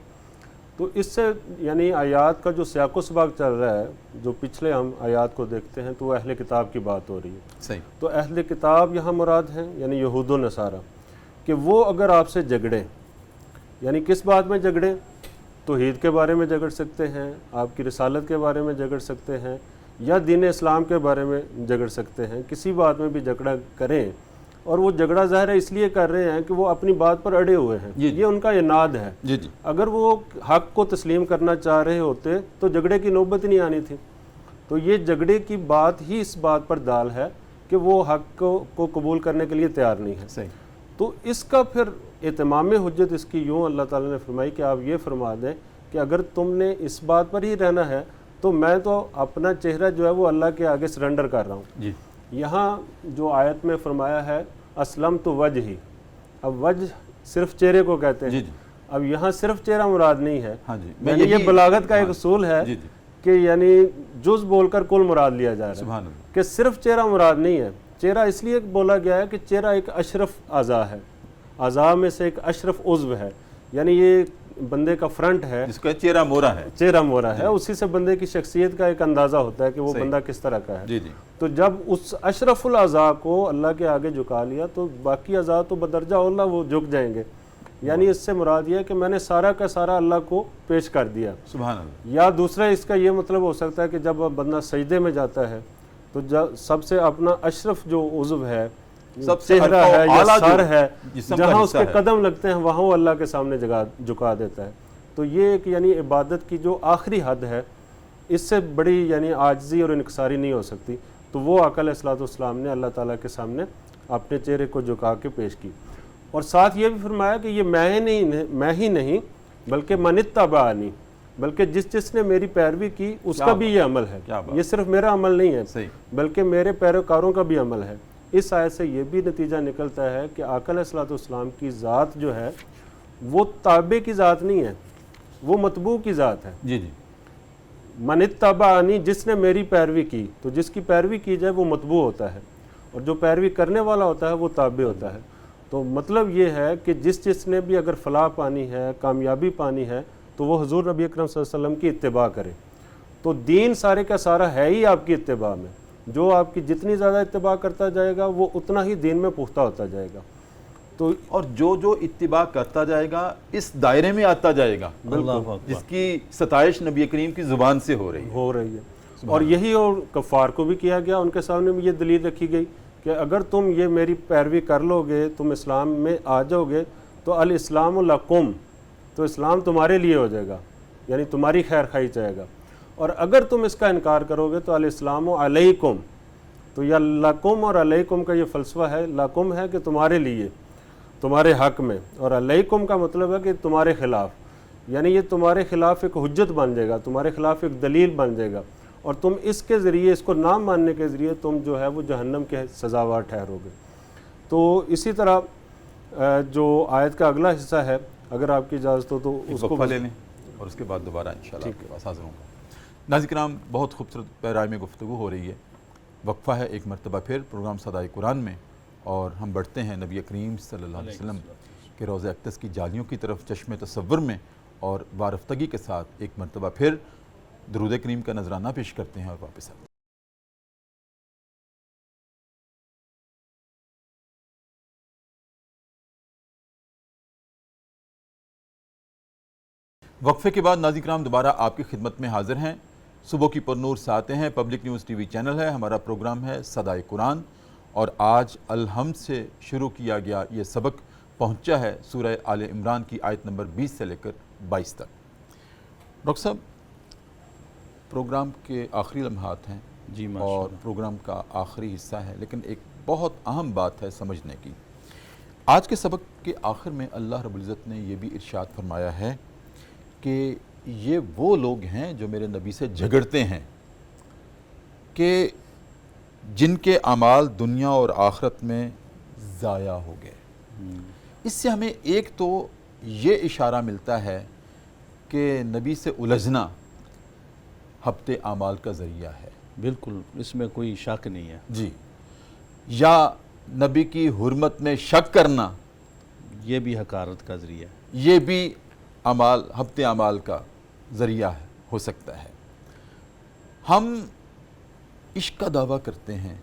تو اس سے یعنی آیات کا جو سیاق و سباق چل رہا ہے، جو پچھلے ہم آیات کو دیکھتے ہیں تو وہ اہل کتاب کی بات ہو رہی ہے۔ صحیح۔ تو اہل کتاب یہاں مراد ہیں، یعنی یہود و نصارہ، کہ وہ اگر آپ سے جھگڑیں، یعنی کس بات میں جھگڑیں؟ توحید کے بارے میں جھگڑ سکتے ہیں، آپ کی رسالت کے بارے میں جھگڑ سکتے ہیں، یا دین اسلام کے بارے میں جھگڑ سکتے ہیں، کسی بات میں بھی جھگڑا کریں، اور وہ جھگڑا ظاہر ہے اس لیے کر رہے ہیں کہ وہ اپنی بات پر اڑے ہوئے ہیں، یہ ان کا عناد ہے۔ جی جی۔ اگر وہ حق کو تسلیم کرنا چاہ رہے ہوتے تو جھگڑے کی نوبت ہی نہیں آنی تھی۔ تو یہ جھگڑے کی بات ہی اس بات پر دال ہے کہ وہ حق کو قبول کرنے کے لیے تیار نہیں ہے۔ صحیح۔ تو اس کا پھر اتمام حجت اس کی یوں اللہ تعالیٰ نے فرمائی کہ آپ یہ فرما دیں کہ اگر تم نے اس بات پر ہی رہنا ہے تو میں تو اپنا چہرہ جو ہے وہ اللہ کے آگے سرنڈر کر رہا ہوں۔ جی۔ یہاں جو آیت میں فرمایا ہے اسلم تو وجہ ہی، اب وجہ صرف چہرے کو کہتے ہیں۔ جی جی۔ اب یہاں صرف چہرہ مراد نہیں ہے، ہاں جی، یعنی یہ بلاغت کا ایک اصول ہے جی جی، کہ یعنی جز بول کر کل مراد لیا جا رہا ہے، سبحان اللہ، کہ صرف چہرہ مراد نہیں ہے۔ چہرہ اس لیے بولا گیا ہے کہ چہرہ ایک اشرف اعضاء ہے، اعضاء میں سے ایک اشرف عضو ہے، یعنی یہ بندے کا فرنٹ ہے، جس کا چہرہ مورا ہے۔ چہرہ مورا ہے، اسی سے بندے کی شخصیت کا ایک اندازہ ہوتا ہے کہ وہ بندہ کس طرح کا ہے۔ جی جی۔ تو جب اس اشرف الاعضاء کو اللہ کے آگے جھکا لیا تو باقی اعضاء تو بدرجہ اولا وہ جھک جائیں گے، یعنی اس سے مراد یہ ہے کہ میں نے سارا کا سارا اللہ کو پیش کر دیا۔ سبحان اللہ۔ یا دوسرا اس کا یہ مطلب ہو سکتا ہے کہ جب بندہ سجدے میں جاتا ہے تو سب سے اپنا اشرف جو عضو ہے، سب سے چہرہ ہے یا اعلیٰ جو سر ہے، جسم کا جہاں اس حصہ کے ہے، قدم لگتے ہیں وہاں وہ اللہ کے سامنے جھکا دیتا ہے۔ تو یہ ایک یعنی عبادت کی جو آخری حد ہے اس سے بڑی یعنی عاجزی اور انکساری نہیں ہو سکتی. تو وہ آقا علیہ الصلوۃ والسلام نے اللہ تعالیٰ کے سامنے اپنے چہرے کو جھکا کے پیش کی. اور ساتھ یہ بھی فرمایا کہ یہ میں ہی نہیں بلکہ من اتبعنی، بلکہ جس نے میری پیروی کی اس کا بھی یہ عمل ہے. یہ صرف میرا عمل نہیں ہے بلکہ میرے پیروکاروں کا بھی عمل ہے. اس آیت سے یہ بھی نتیجہ نکلتا ہے کہ آقا علیہ الصلوۃ والسلام کی ذات جو ہے وہ تابع کی ذات نہیں ہے، وہ متبوع کی ذات ہے. جی جی. من اتبعنی، جس نے میری پیروی کی، تو جس کی پیروی کی جائے وہ متبوع ہوتا ہے، اور جو پیروی کرنے والا ہوتا ہے وہ تابع ہوتا ہے. تو مطلب یہ ہے کہ جس نے بھی اگر فلاح پانی ہے، کامیابی پانی ہے، تو وہ حضور نبی اکرم صلی اللہ علیہ وسلم کی اتباع کرے. تو دین سارے کا سارا ہے ہی آپ کی اتباع میں. جو آپ کی جتنی زیادہ اتباع کرتا جائے گا وہ اتنا ہی دین میں پختہ ہوتا جائے گا. تو اور جو اتباع کرتا جائے گا اس دائرے میں آتا جائے گا اللہ اکبر، جس کی ستائش نبی کریم کی زبان سے ہو رہی ہے. اور یہی اور کفار کو بھی کیا گیا. ان کے سامنے بھی یہ دلیل رکھی گئی کہ اگر تم یہ میری پیروی کر لو گے، تم اسلام میں آ جاؤ گے تو الاسلام لکم، تو اسلام تمہارے لیے ہو جائے گا، یعنی تمہاری خیر خواہی چاہے گا. اور اگر تم اس کا انکار کرو گے تو الاسلام علیکم، تو یہ لکم اور علیکم کا یہ فلسفہ ہے. لکم ہے کہ تمہارے لیے، تمہارے حق میں، اور علیکم کا مطلب ہے کہ تمہارے خلاف، یعنی یہ تمہارے خلاف ایک حجت بن جائے گا، تمہارے خلاف ایک دلیل بن جائے گا، اور تم اس کے ذریعے، اس کو نہ ماننے کے ذریعے تم جو ہے وہ جہنم کے سزاوار ٹھہرو گے. تو اسی طرح جو آیت کا اگلا حصہ ہے، اگر آپ کی اجازت ہو تو اس کو لے لیں اور اس کے بعد دوبارہ انشاءاللہ آپ کے پاس حاضر ہوں گا. ناظرین کرام، بہت خوبصورت پیرائے میں گفتگو ہو رہی ہے. وقفہ ہے ایک مرتبہ پھر پروگرام صدائے قرآن میں، اور ہم بڑھتے ہیں نبی کریم صلی اللہ علیہ وسلم کے روضہ اقدس کی جالیوں کی طرف چشم تصور میں، اور وارفتگی کے ساتھ ایک مرتبہ پھر درود کریم کا نذرانہ پیش کرتے ہیں اور واپس آتے ہیں. وقفے کے بعد ناظرین کرام دوبارہ آپ کی خدمت میں حاضر ہیں. صبح کی پرنور سے آتے ہیں، پبلک نیوز ٹی وی چینل ہے، ہمارا پروگرام ہے صدائے قرآن، اور آج الحمد سے شروع کیا گیا یہ سبق پہنچا ہے سورہ آل عمران کی آیت نمبر 20 سے لے کر 22 تک. ڈاکٹر صاحب، پروگرام کے آخری لمحات ہیں جی اور پروگرام کا آخری حصہ ہے، لیکن ایک بہت اہم بات ہے سمجھنے کی. آج کے سبق کے آخر میں اللہ رب العزت نے یہ بھی ارشاد فرمایا ہے کہ یہ وہ لوگ ہیں جو میرے نبی سے جھگڑتے ہیں کہ جن کے اعمال دنیا اور آخرت میں ضائع ہو گئے. اس سے ہمیں ایک تو یہ اشارہ ملتا ہے کہ نبی سے الجھنا ہبط اعمال کا ذریعہ ہے. بالکل، اس میں کوئی شک نہیں ہے. جی. یا نبی کی حرمت میں شک کرنا، یہ بھی حقارت کا ذریعہ ہے. یہ بھی ہبط اعمال کا ذریعہ ہو سکتا ہے. ہم عشق کا دعویٰ کرتے ہیں،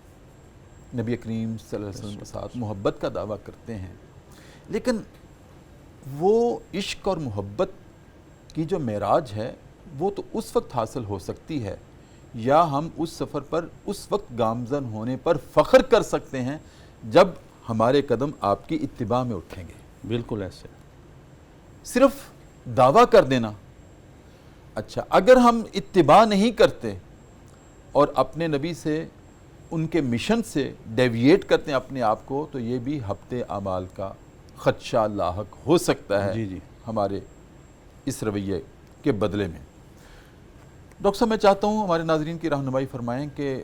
نبی کریم صلی اللہ علیہ وسلم کے ساتھ محبت کا دعویٰ کرتے ہیں، لیکن وہ عشق اور محبت کی جو معراج ہے وہ تو اس وقت حاصل ہو سکتی ہے، یا ہم اس سفر پر اس وقت گامزن ہونے پر فخر کر سکتے ہیں جب ہمارے قدم آپ کی اتباع میں اٹھیں گے. بالکل ایسے. صرف دعویٰ کر دینا. اچھا، اگر ہم اتباع نہیں کرتے اور اپنے نبی سے، ان کے مشن سے ڈیویٹ کرتے ہیں اپنے آپ کو، تو یہ بھی ہبط اعمال کا خدشہ لاحق ہو سکتا ہے جی ہمارے اس رویے کے بدلے میں. ڈاکٹر صاحب، میں چاہتا ہوں ہمارے ناظرین کی رہنمائی فرمائیں کہ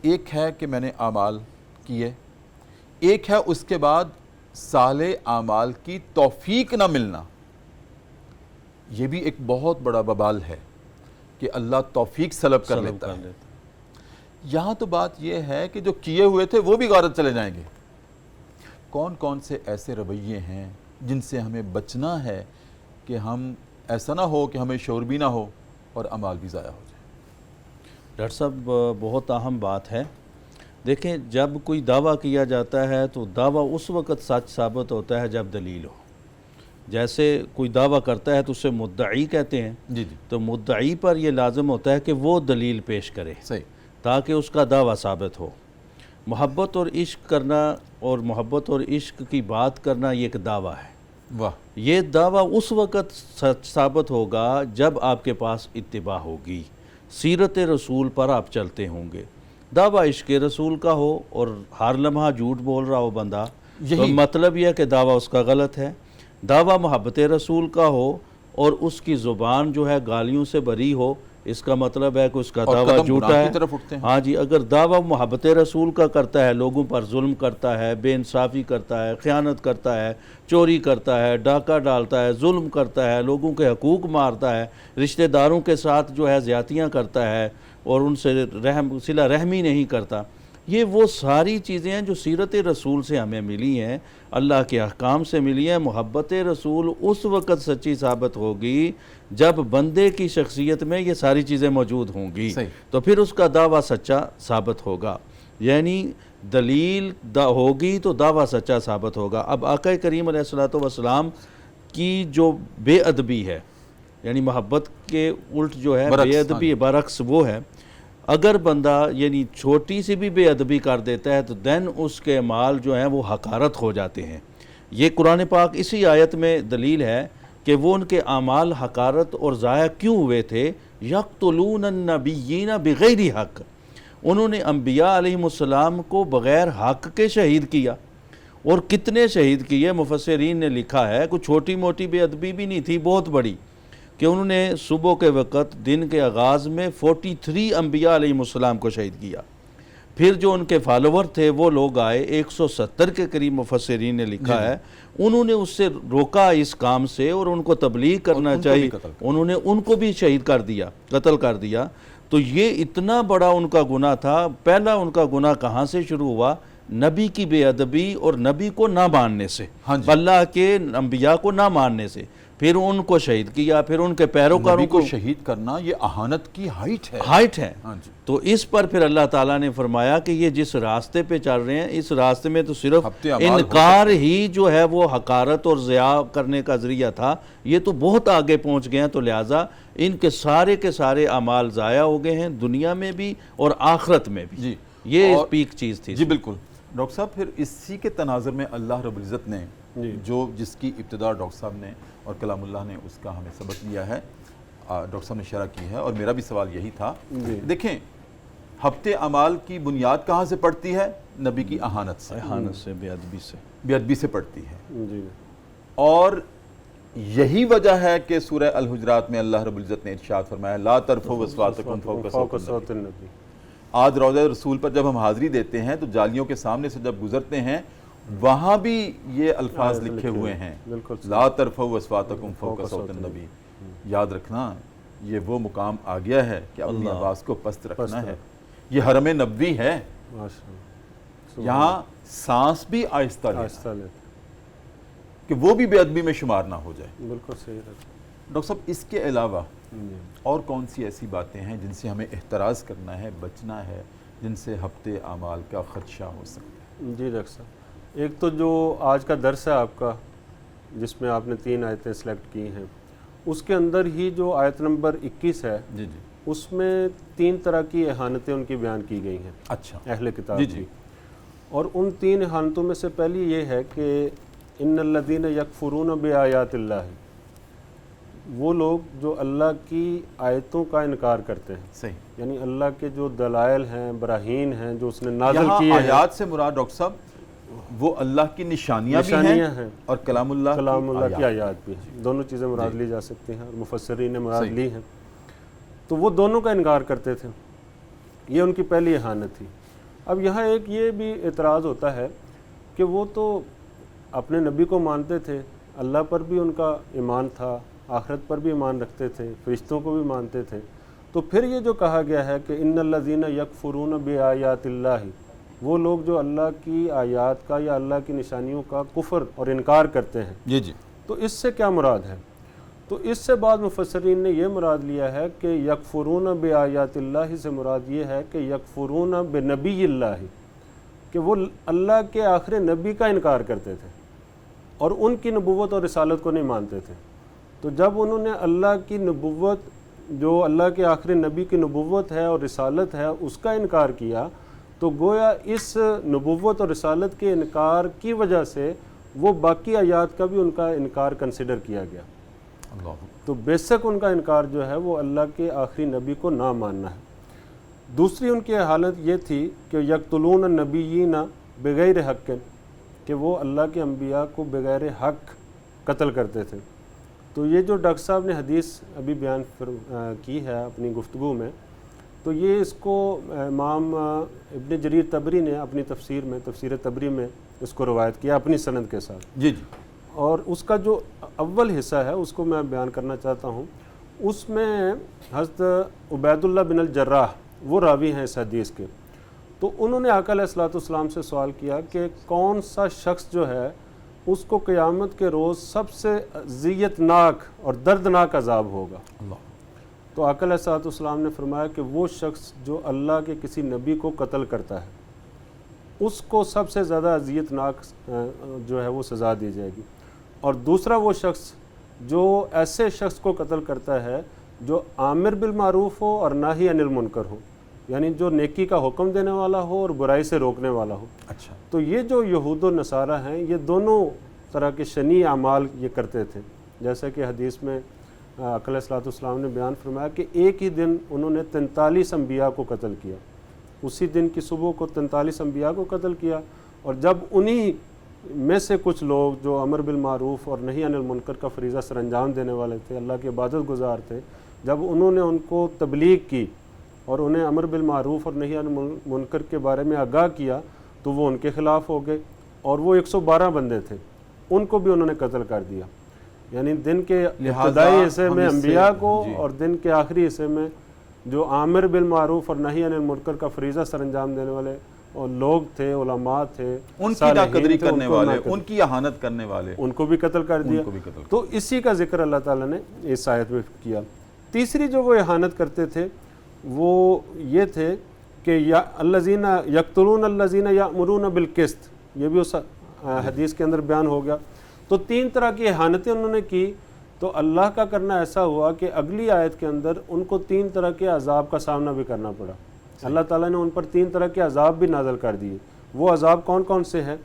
ایک ہے کہ میں نے اعمال کیے، ایک ہے اس کے بعد صالح اعمال کی توفیق نہ ملنا. یہ بھی ایک بہت بڑا وبال ہے کہ اللہ توفیق سلب کر لیتا ہے. یہاں تو بات یہ ہے کہ جو کیے ہوئے تھے وہ بھی غارت چلے جائیں گے. کون کون سے ایسے رویے ہیں جن سے ہمیں بچنا ہے کہ ہم ایسا نہ ہو کہ ہمیں شعور بھی نہ ہو اور اعمال بھی ضائع ہو جائے. ڈاکٹر صاحب، بہت اہم بات ہے. دیکھیں، جب کوئی دعویٰ کیا جاتا ہے تو دعویٰ اس وقت سچ ثابت ہوتا ہے جب دلیل ہو. جیسے کوئی دعویٰ کرتا ہے تو اسے مدعی کہتے ہیں. جی. تو مدعی پر یہ لازم ہوتا ہے کہ وہ دلیل پیش کرے تاکہ اس کا دعویٰ ثابت ہو. محبت اور عشق کرنا اور محبت اور عشق کی بات کرنا یہ ایک دعویٰ ہے. واہ. یہ دعویٰ اس وقت سچ ثابت ہوگا جب آپ کے پاس اتباع ہوگی. سیرت رسول پر آپ چلتے ہوں گے۔ دعویٰ عشق رسول کا ہو اور ہر لمحہ جھوٹ بول رہا ہو بندہ، تو مطلب یہ ہے کہ دعویٰ اس کا غلط ہے۔ دعویٰ محبت رسول کا ہو اور اس کی زبان جو ہے گالیوں سے بری ہو، اس کا مطلب ہے کہ اس کا دعویٰ جھوٹا ہے۔ ہاں جی، اگر دعویٰ محبت رسول کا کرتا ہے، لوگوں پر ظلم کرتا ہے، بے انصافی کرتا ہے، خیانت کرتا ہے، چوری کرتا ہے، ڈاکہ ڈالتا ہے، ظلم کرتا ہے، لوگوں کے حقوق مارتا ہے، رشتہ داروں کے ساتھ جو ہے زیادتیاں کرتا ہے اور ان سے صلہ رحمی نہیں کرتا، یہ وہ ساری چیزیں ہیں جو سیرت رسول سے ہمیں ملی ہیں، اللہ کے احکام سے ملی ہیں۔ محبت رسول اس وقت سچی ثابت ہوگی جب بندے کی شخصیت میں یہ ساری چیزیں موجود ہوں گی، تو پھر اس کا دعویٰ سچا ثابت ہوگا، یعنی دلیل ہوگی تو دعویٰ سچا ثابت ہوگا۔ اب آقا کریم علیہ الصلوۃ والسلام کی جو بے ادبی ہے، یعنی محبت کے الٹ جو ہے بے ادبی، برعکس وہ ہے، اگر بندہ یعنی چھوٹی سی بھی بے ادبی کر دیتا ہے تو دین اس کے اعمال جو ہیں وہ حقارت ہو جاتے ہیں۔ یہ قرآن پاک اسی آیت میں دلیل ہے کہ وہ ان کے اعمال حقارت اور ضائع کیوں ہوئے تھے۔ یقتلون النبیین بغیر حق، انہوں نے انبیاء علیہم السلام کو بغیر حق کے شہید کیا، اور کتنے شہید کیے؟ مفسرین نے لکھا ہے کوئی چھوٹی موٹی بے ادبی بھی نہیں تھی، بہت بڑی، کہ انہوں نے صبح کے وقت دن کے آغاز میں 43 انبیاء علیہ السلام کو شہید کیا۔ پھر جو ان کے فالوور تھے وہ لوگ آئے، 170 کے قریب مفسرین نے لکھا ہے، انہوں نے اس سے روکا اس کام سے اور ان کو تبلیغ کرنا چاہیے، انہوں نے ان کو بھی شہید کر دیا، قتل کر دیا۔ تو یہ اتنا بڑا ان کا گناہ تھا۔ پہلا ان کا گناہ کہاں سے شروع ہوا؟ نبی کی بے ادبی اور نبی کو نہ ماننے سے، اللہ کے انبیاء کو نہ ماننے سے، پھر ان کو شہید کیا، پھر ان کے پیروکاروں کو شہید کرنا یہ اہانت کی ہائٹ ہے۔ تو اس پر پھر اللہ تعالیٰ نے فرمایا کہ یہ جس راستے پہ چل رہے ہیں، اس راستے میں تو صرف انکار ہی جو ہے وہ حقارت اور ضیاع کرنے کا ذریعہ تھا، یہ تو بہت آگے پہنچ گئے ہیں، تو لہٰذا ان کے سارے اعمال ضائع ہو گئے ہیں، دنیا میں بھی اور آخرت میں بھی۔ یہ پیک چیز تھی۔ جی بالکل ڈاکٹر صاحب، پھر اسی کے تناظر میں اللہ رب العزت نے جس کی ابتدا ڈاکٹر صاحب نے اور کلام اللہ نے اس کا ہمیں سبق دیا ہے، ڈاکٹر صاحب نے شرح کی ہے، اور میرا بھی سوال یہی تھا۔ دیکھیں، ہفت اعمال کی بنیاد کہاں سے پڑتی ہے؟ نبی کی اہانت سے، بے ادبی سے پڑتی ہے، اور یہی وجہ ہے کہ سورہ الحجرات میں اللہ رب العزت نے ارشاد فرمایا لا ترفعوا اصواتکم فوق صوت النبی۔ آج روضہ رسول پر جب ہم حاضری دیتے ہیں تو جالیوں کے سامنے سے جب گزرتے ہیں وہاں بھی یہ الفاظ لکھے ہوئے ہیں لا ترفعوا اصواتکم فوق صوت النبی۔ یاد رکھنا یہ وہ مقام آ گیا ہے کہ اپنی آواز کو پست رکھنا ہے۔ یہ حرم نبوی ہے، یہاں سانس بھی آہستہ لینا کہ وہ بھی بے ادبی میں شمار نہ ہو جائے۔ بالکل صحیح ہے ڈاکٹر صاحب، اس کے علاوہ اور کون سی ایسی باتیں ہیں جن سے ہمیں احتراز کرنا ہے، بچنا ہے، جن سے ہفت اعمال کا خدشہ ہو سکتا ہے؟ جی ڈاکٹر صاحب، ایک تو جو آج کا درس ہے آپ کا، جس میں آپ نے 3 آیتیں سلیکٹ کی ہیں، اس کے اندر ہی جو آیت نمبر 21 ہے اس میں 3 طرح کی اہانتیں ان کی بیان کی گئی ہیں، اچھا، اہل کتاب کی، اور ان 3 اہانتوں میں سے پہلی یہ ہے کہ ان الذین یکفرون بآیات اللہ، وہ لوگ جو اللہ کی آیتوں کا انکار کرتے ہیں، صحیح، یعنی اللہ کے جو دلائل ہیں، براہین ہیں جو اس نے نازل کیے ہیں۔ آیات سے مراد ڈاکٹر صاحب وہ اللہ کی نشانیاں بھی ہیں اور کلام اللہ کی آیات بھی ہیں، دونوں چیزیں مراد لی جا سکتی ہیں، اور مفسرین نے مراد لی ہیں، تو وہ دونوں کا انکار کرتے تھے، یہ ان کی پہلی اہانت تھی۔ اب یہاں ایک یہ بھی اعتراض ہوتا ہے کہ وہ تو اپنے نبی کو مانتے تھے، اللہ پر بھی ان کا ایمان تھا، آخرت پر بھی ایمان رکھتے تھے، فرشتوں کو بھی مانتے تھے، تو پھر یہ جو کہا گیا ہے کہ ان الذین یکفرون بآیات اللہ، وہ لوگ جو اللہ کی آیات کا یا اللہ کی نشانیوں کا کفر اور انکار کرتے ہیں، تو اس سے کیا مراد ہے؟ تو اس سے بعد مفسرین نے یہ مراد لیا ہے کہ یکفرون بآیات اللہ سے مراد یہ ہے کہ یکفرون بنبی اللہ، کہ وہ اللہ کے آخری نبی کا انکار کرتے تھے اور ان کی نبوت اور رسالت کو نہیں مانتے تھے۔ تو جب انہوں نے اللہ کی نبوت، جو اللہ کے آخری نبی کی نبوت ہے اور رسالت ہے، اس کا انکار کیا، تو گویا اس نبوت اور رسالت کے انکار کی وجہ سے وہ باقی آیات کا بھی ان کا انکار کنسیڈر کیا گیا۔ اللہ تو بیشک ان کا انکار جو ہے وہ اللہ کے آخری نبی کو نہ ماننا ہے۔ دوسری ان کی حالت یہ تھی کہ یقتلون النبیین بغیر حق، کہ وہ اللہ کے انبیاء کو بغیر حق قتل کرتے تھے۔ تو یہ جو ڈاکٹر صاحب نے حدیث ابھی بیان کی ہے اپنی گفتگو میں، تو یہ اس کو امام ابن جریر طبری نے اپنی تفسیر میں، تفسیر طبری میں اس کو روایت کیا اپنی سند کے ساتھ، جی جی اور اس کا جو اول حصہ ہے اس کو میں بیان کرنا چاہتا ہوں۔ اس میں حضرت عبید اللہ بن الجراح وہ راوی ہیں اس حدیث کے، تو انہوں نے آقا علیہ الصلوۃ والسلام سے سوال کیا کہ کون سا شخص جو ہے اس کو قیامت کے روز سب سے اذیت ناک اور دردناک عذاب ہوگا؟ اللہ تو آقا علیہ الصلوۃ والسلام نے فرمایا کہ وہ شخص جو اللہ کے کسی نبی کو قتل کرتا ہے اس کو سب سے زیادہ اذیت ناک جو ہے وہ سزا دی جائے گی، اور دوسرا وہ شخص جو ایسے شخص کو قتل کرتا ہے جو عامر بالمعروف ہو اور ناہی عن المنکر ہو، یعنی جو نیکی کا حکم دینے والا ہو اور برائی سے روکنے والا ہو۔ اچھا تو یہ جو یہود و نصارہ ہیں یہ دونوں طرح کے شنیع اعمال یہ کرتے تھے، جیسا کہ حدیث میں آقا علیہ الصلوۃ والسلام نے بیان فرمایا کہ ایک ہی دن انہوں نے 43 انبیاء کو قتل کیا، اسی دن کی صبح کو 43 انبیاء کو قتل کیا، اور جب انہی میں سے کچھ لوگ جو امر بالمعروف اور نہی عن المنکر کا فریضہ سر انجام دینے والے تھے، اللہ کے عبادت گزار تھے، جب انہوں نے ان کو تبلیغ کی اور انہیں امر بالمعروف اور نہی عن المنکر کے بارے میں آگاہ کیا تو وہ ان کے خلاف ہو گئے، اور وہ 112 بندے تھے ان کو بھی انہوں نے قتل کر دیا، یعنی دن کے ابتدائی حصے میں انبیاء کو اور دن کے آخری حصے میں جو عامر بالمعروف اور نہی عن المنکر کا فریضہ سر انجام دینے والے اور لوگ تھے، علماء تھے، ان کی صالحین ناقدری تھے، کرنے ان کو والے، ناقدری، ان کی اہانت کرنے والے، ان کو بھی قتل کر دیا۔ ان کو بھی قتل تو اسی کا ذکر اللہ تعالیٰ نے اس آیت میں کیا۔ تیسری جو وہ اہانت کرتے تھے وہ یہ تھے کہ یا الذین یقتلون الذین یأمرون بالقسط، یہ بھی اس حدیث کے اندر بیان ہو گیا۔ تو 3 طرح کی اہانتیں انہوں نے کی، تو اللہ کا کرنا ایسا ہوا کہ اگلی آیت کے اندر ان کو 3 طرح کے عذاب کا سامنا بھی کرنا پڑا۔ اللہ تعالیٰ نے ان پر 3 طرح کے عذاب بھی نازل کر دیے۔ وہ عذاب کون کون سے ہیں؟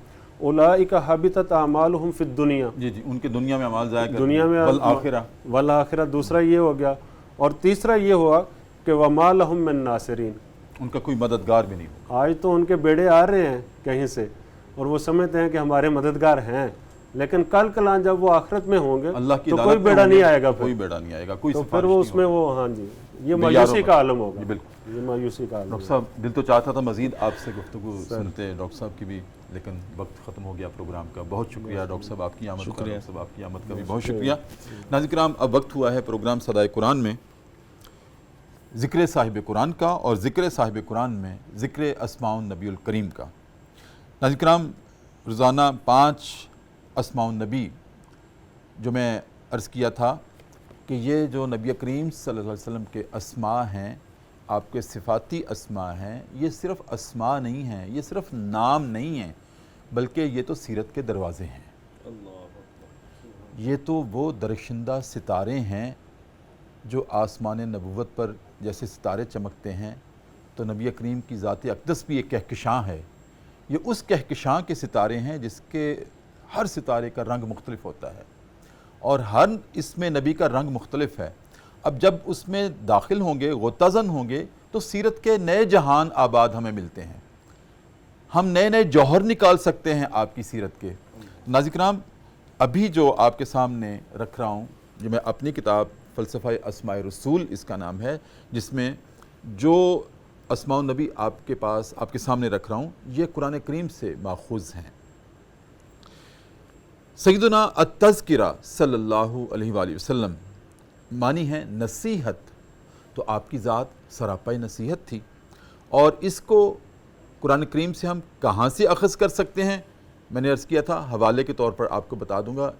اولئک حبطت اعمالہم فی الدنیا، جی جی ان کے دنیا میں اعمال ضائع کر دنیا میں والآخرہ، والآخرہ، دوسرا یہ ہو گیا، اور تیسرا یہ ہوا کہ وما لہم من ناصرین، ان کا کوئی مددگار بھی نہیں ہو۔ آج تو ان کے بیڑے آ رہے ہیں کہیں سے اور وہ سمجھتے ہیں کہ ہمارے مددگار ہیں، لیکن کل کلان جب وہ آخرت میں ہوں گے اللہ کی تو عدالت کوئی میں بیڑا ہوں گے، نہیں آئے گا، کوئی بیڑا نہیں آئے گا، کوئی تو سفارش پھر وہ نہیں اس میں ہوگی۔ وہ ہاں جی یہ معیاروں مایوسی پر۔ کا عالم ہوگا، جی بالکل۔ یہ مایوسی کا عالم ڈاکٹر ہوگا۔ صاحب دل تو چاہتا تھا مزید آپ سے گفتگو سنتے ڈاکٹر صاحب کی بھی، لیکن وقت ختم ہو گیا پروگرام کا۔ بہت شکریہ ڈاکٹر صاحب آپ کی آمد کا، ڈاکٹر صاحب آپ کی آمد کا بھی بہت شکریہ۔ ناظرین کرام اب وقت ہوا ہے پروگرام صدائے قرآن میں ذکر صاحب قرآن کا، اور ذکر صاحب قرآن میں ذکر اسماء النبی الکریم کا۔ ناظرین کرام روزانہ 5 اسماء النبی جو میں عرض کیا تھا کہ یہ جو نبی کریم صلی اللہ علیہ وسلم کے اسماء ہیں، آپ کے صفاتی اسماء ہیں، یہ صرف اسماء نہیں ہیں، یہ صرف نام نہیں ہیں، بلکہ یہ تو سیرت کے دروازے ہیں۔ یہ تو وہ درخشندہ ستارے ہیں جو آسمان نبوت پر جیسے ستارے چمکتے ہیں، تو نبی کریم کی ذات اقدس بھی ایک کہکشاں ہے۔ یہ اس کہکشاں کے ستارے ہیں جس کے ہر ستارے کا رنگ مختلف ہوتا ہے، اور ہر اس میں نبی کا رنگ مختلف ہے۔ اب جب اس میں داخل ہوں گے، غوطہ-زن ہوں گے، تو سیرت کے نئے جہان آباد ہمیں ملتے ہیں، ہم نئے نئے جوہر نکال سکتے ہیں آپ کی سیرت کے۔ ناظرین کرام ابھی جو آپ کے سامنے رکھ رہا ہوں، جو میں اپنی کتاب فلسفہ اسماء رسول اس کا نام ہے، جس میں جو اسماء النبی آپ کے پاس آپ کے سامنے رکھ رہا ہوں، یہ قرآن کریم سے ماخوذ ہیں۔ سیدنا التذکرہ صلی اللہ علیہ وآلہ وسلم معنی ہے نصیحت، تو آپ کی ذات سراپائی نصیحت تھی، اور اس کو قرآن کریم سے ہم کہاں سے اخذ کر سکتے ہیں؟ میں نے عرض کیا تھا، حوالے کے طور پر آپ کو بتا دوں گا،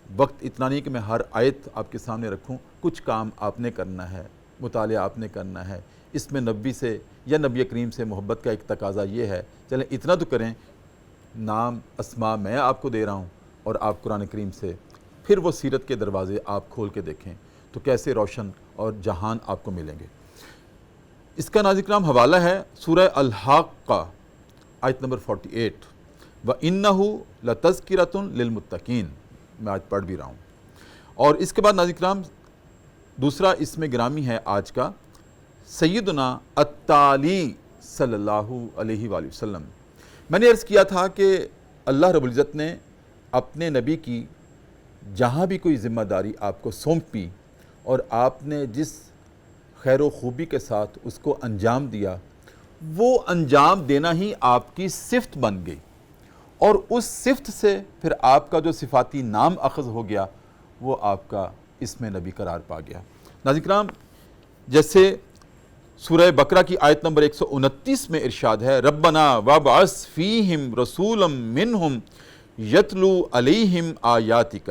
وقت اتنا نہیں کہ میں ہر آیت آپ کے سامنے رکھوں، کچھ کام آپ نے کرنا ہے، مطالعہ آپ نے کرنا ہے، اس میں نبی سے یا نبی کریم سے محبت کا ایک تقاضا یہ ہے، چلیں اتنا تو کریں، نام اسماء میں آپ کو دے رہا ہوں اور آپ قرآن کریم سے، پھر وہ سیرت کے دروازے آپ کھول کے دیکھیں تو کیسے روشن اور جہان آپ کو ملیں گے۔ اس کا ناظرین کرام حوالہ ہے سورہ الحاقہ آیت نمبر 48، وَإِنَّهُ لَتَذْكِرَةٌ لِلْمُتَّقِينَ، میں آج پڑھ بھی رہا ہوں۔ اور اس کے بعد ناظرین کرام دوسرا اسم گرامی ہے آج کا سیدنا التالی صلی اللہ علیہ وآلہ وسلم۔ میں نے عرض کیا تھا کہ اللہ رب العزت نے اپنے نبی کی جہاں بھی کوئی ذمہ داری آپ کو سونپی اور آپ نے جس خیر و خوبی کے ساتھ اس کو انجام دیا، وہ انجام دینا ہی آپ کی صفت بن گئی، اور اس صفت سے پھر آپ کا جو صفاتی نام اخذ ہو گیا وہ آپ کا اسم نبی قرار پا گیا۔ ناظرین کرام، جیسے سورہ بقرہ کی آیت نمبر 129 میں ارشاد ہے، ربنا وابعث فیہم رسولا منہم یتلو علیہم آیاتک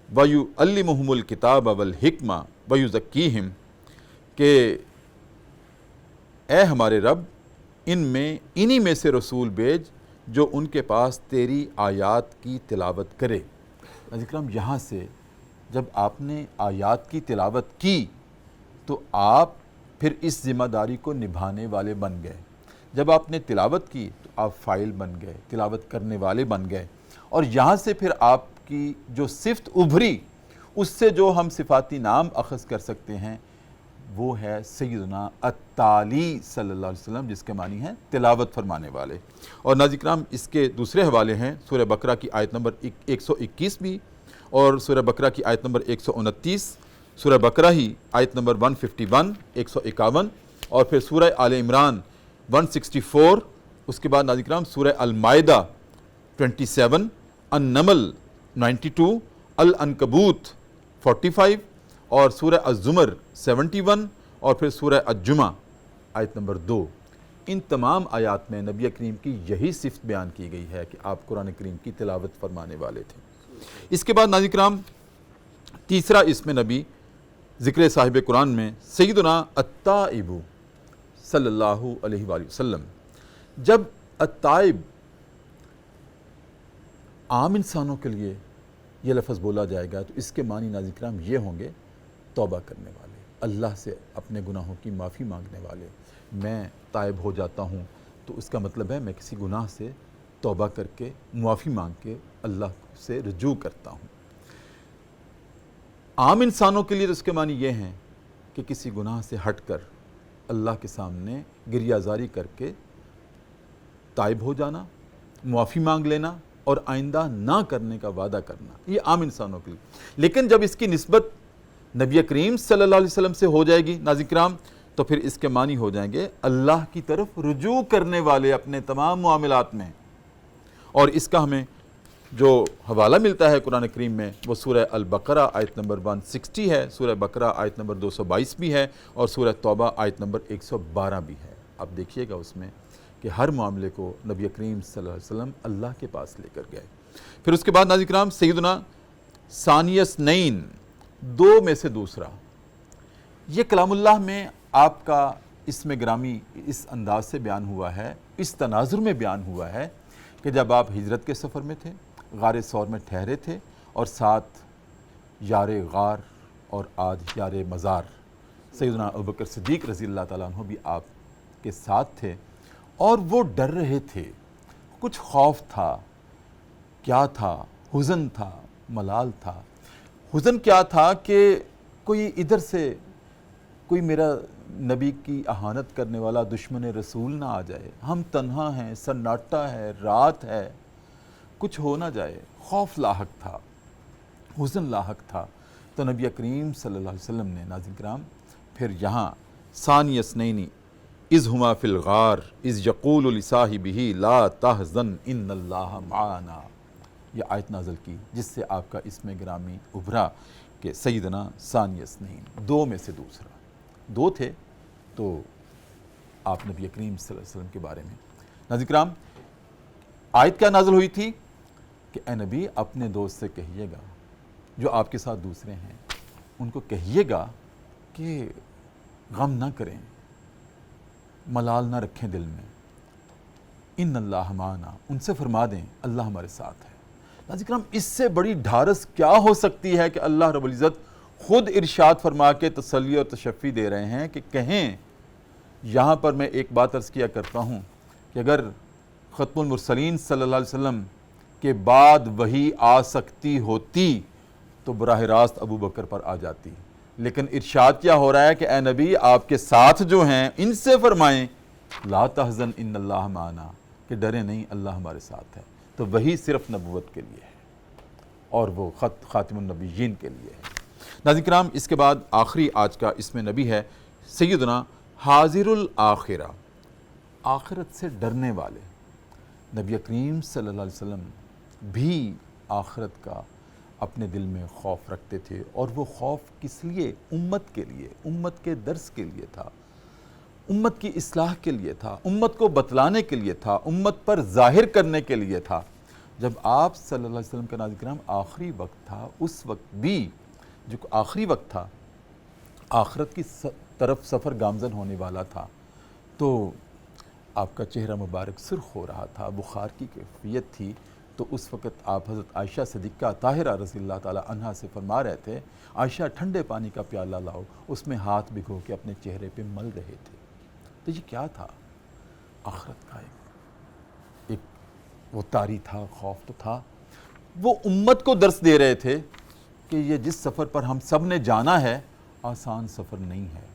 ویعلمہم الکتاب والحکمہ ویزکیہم، کہ اے ہمارے رب انہی میں سے رسول بھیج جو ان کے پاس تیری آیات کی تلاوت کرے۔ ناظرین کرام، یہاں سے جب آپ نے آیات کی تلاوت کی تو آپ پھر اس ذمہ داری کو نبھانے والے بن گئے۔ جب آپ نے تلاوت کی تو آپ فاعل بن گئے، تلاوت کرنے والے بن گئے، اور یہاں سے پھر آپ کی جو صفت ابھری اس سے جو ہم صفاتی نام اخذ کر سکتے ہیں وہ ہے سیدنا التالی صلی اللہ علیہ وسلم، جس کے معنی ہیں تلاوت فرمانے والے۔ اور ناظرین کرام، اس کے دوسرے حوالے ہیں سورہ بقرہ کی آیت نمبر 121 بھی، اور سورہ بقرہ کی آیت نمبر 129، سورہ بقرہ ہی آیت نمبر 151 151، اور پھر سورہ آل عمران 164، اس کے بعد ناظرین کرام سورہ المائدہ 27، النمل 92، العنکبوت 45، اور سورہ الزمر 71، اور پھر سورہ الجمعہ آیت نمبر 2۔ ان تمام آیات میں نبی کریم کی یہی صفت بیان کی گئی ہے کہ آپ قرآن کریم کی تلاوت فرمانے والے تھے۔ اس کے بعد ناظرین کرام تیسرا اسم نبی ذکر صاحب قرآن میں سیدنا التائب صلی اللہ علیہ وآلہ وسلم۔ جب التائب عام انسانوں کے لیے یہ لفظ بولا جائے گا تو اس کے معنی ناظرین کرام یہ ہوں گے توبہ کرنے والے، اللہ سے اپنے گناہوں کی معافی مانگنے والے۔ میں تائب ہو جاتا ہوں تو اس کا مطلب ہے میں کسی گناہ سے توبہ کر کے معافی مانگ کے اللہ سے رجوع کرتا ہوں۔ عام انسانوں کے لیے تو اس کے معنی یہ ہیں کہ کسی گناہ سے ہٹ کر اللہ کے سامنے گریہ زاری کر کے تائب ہو جانا، معافی مانگ لینا اور آئندہ نہ کرنے کا وعدہ کرنا، یہ عام انسانوں کے لیے۔ لیکن جب اس کی نسبت نبی کریم صلی اللہ علیہ وسلم سے ہو جائے گی ناظرین کرام تو پھر اس کے معنی ہو جائیں گے اللہ کی طرف رجوع کرنے والے اپنے تمام معاملات میں۔ اور اس کا ہمیں جو حوالہ ملتا ہے قرآن کریم میں وہ سورہ البقرہ آیت نمبر 160 ہے، سورہ بقرہ آیت نمبر 222 بھی ہے، اور سورہ توبہ آیت نمبر 112 بھی ہے۔ آپ دیکھیے گا اس میں کہ ہر معاملے کو نبی کریم صلی اللہ علیہ وسلم اللہ کے پاس لے کر گئے۔ پھر اس کے بعد ناظرین کرام سیدنا ثانی اثنین، دو میں سے دوسرا، یہ کلام اللہ میں آپ کا اسم گرامی اس انداز سے بیان ہوا ہے، اس تناظر میں بیان ہوا ہے کہ جب آپ ہجرت کے سفر میں تھے، غار ثور میں ٹھہرے تھے، اور ساتھ یار غار اور آج یار مزار سیدنا ابوبکر صدیق رضی اللہ تعالیٰ عنہ بھی آپ کے ساتھ تھے، اور وہ ڈر رہے تھے، کچھ خوف تھا، کیا تھا؟ حزن تھا، ملال تھا۔ حزن کیا تھا کہ کوئی ادھر سے کوئی میرا نبی کی اہانت کرنے والا دشمن رسول نہ آ جائے، ہم تنہا ہیں، سناٹا ہے، رات ہے، کچھ ہو نہ جائے۔ خوف لاحق تھا، حزن لاحق تھا۔ تو نبی کریم صلی اللہ علیہ وسلم نے ناظرین کرام پھر یہاں ثانی اثنین اذ ہما فی الغار اذ یقول لصاحبہ لا تحزن ان اللہ معنا، یہ آیت نازل کی جس سے آپ کا اسم گرامی ابھرا کہ سیدنا ثانی اثنین، دو میں سے دوسرا۔ دو تھے تو آپ نبی کریم صلی اللہ علیہ وسلم کے بارے میں ناظرین کرام آیت کیا نازل ہوئی تھی کہ اے نبی اپنے دوست سے کہیے گا جو آپ کے ساتھ دوسرے ہیں، ان کو کہیے گا کہ غم نہ کریں، ملال نہ رکھیں دل میں، ان اللہ معنا، ان سے فرما دیں اللہ ہمارے ساتھ ہے۔ ناظرین کرام اس سے بڑی ڈھارس کیا ہو سکتی ہے کہ اللہ رب العزت خود ارشاد فرما کے تسلی اور تشفی دے رہے ہیں کہ کہیں۔ یہاں پر میں ایک بات عرض کیا کرتا ہوں کہ اگر ختم المرسلین صلی اللہ علیہ وسلم کے بعد وحی آ سکتی ہوتی تو براہ راست ابو بکر پر آ جاتی، لیکن ارشاد کیا ہو رہا ہے کہ اے نبی آپ کے ساتھ جو ہیں ان سے فرمائیں لا تحزن ان اللہ معنا، کہ ڈرے نہیں اللہ ہمارے ساتھ ہے۔ تو وہی صرف نبوت کے لیے ہے اور وہ خط خاتم النبیین کے لیے ہے۔ ناظرین کرام، اس کے بعد آخری آج کا اسم نبی ہے سیدنا حاضر الآخرہ، آخرت سے ڈرنے والے۔ نبی کریم صلی اللہ علیہ وسلم بھی آخرت کا اپنے دل میں خوف رکھتے تھے، اور وہ خوف کس لیے؟ امت کے لیے، امت کے درس کے لیے تھا، امت کی اصلاح کے لیے تھا، امت کو بتلانے کے لیے تھا، امت پر ظاہر کرنے کے لیے تھا۔ جب آپ صلی اللہ علیہ وسلم کا ناظرین کرام آخری وقت تھا، اس وقت بھی جو آخری وقت تھا، آخرت کی طرف سفر گامزن ہونے والا تھا، تو آپ کا چہرہ مبارک سرخ ہو رہا تھا، بخار کی کیفیت تھی۔ تو اس وقت آپ حضرت عائشہ صدیقہ طاہرہ رضی اللہ تعالی عنہا سے فرما رہے تھے عائشہ ٹھنڈے پانی کا پیالہ لاؤ، اس میں ہاتھ بھگو کے اپنے چہرے پہ مل رہے تھے۔ تو یہ کیا تھا؟ آخرت کا ایک وہ طاری تھا، خوف تو تھا۔ وہ امت کو درس دے رہے تھے کہ یہ جس سفر پر ہم سب نے جانا ہے آسان سفر نہیں ہے۔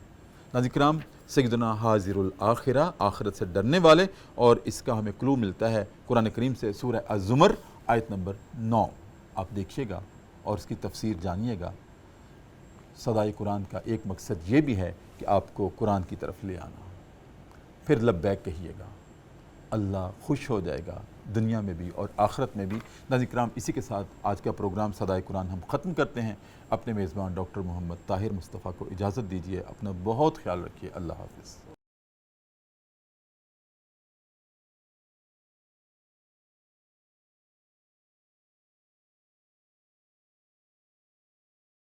ناظرین کرام، سیدنا حاضر الآخرہ، آخرت سے ڈرنے والے، اور اس کا ہمیں کلو ملتا ہے قرآن کریم سے، سورہ الزمر آیت نمبر 9۔ آپ دیکھیے گا اور اس کی تفسیر جانیے گا۔ صدائے قرآن کا ایک مقصد یہ بھی ہے کہ آپ کو قرآن کی طرف لے آنا، پھر لبیک کہیے گا، اللہ خوش ہو جائے گا دنیا میں بھی اور آخرت میں بھی۔ ناظرین کرام، اسی کے ساتھ آج کا پروگرام صدائے قرآن ہم ختم کرتے ہیں۔ اپنے میزبان ڈاکٹر محمد طاہر مصطفیٰ کو اجازت دیجیے، اپنا بہت خیال رکھیے، اللہ حافظ۔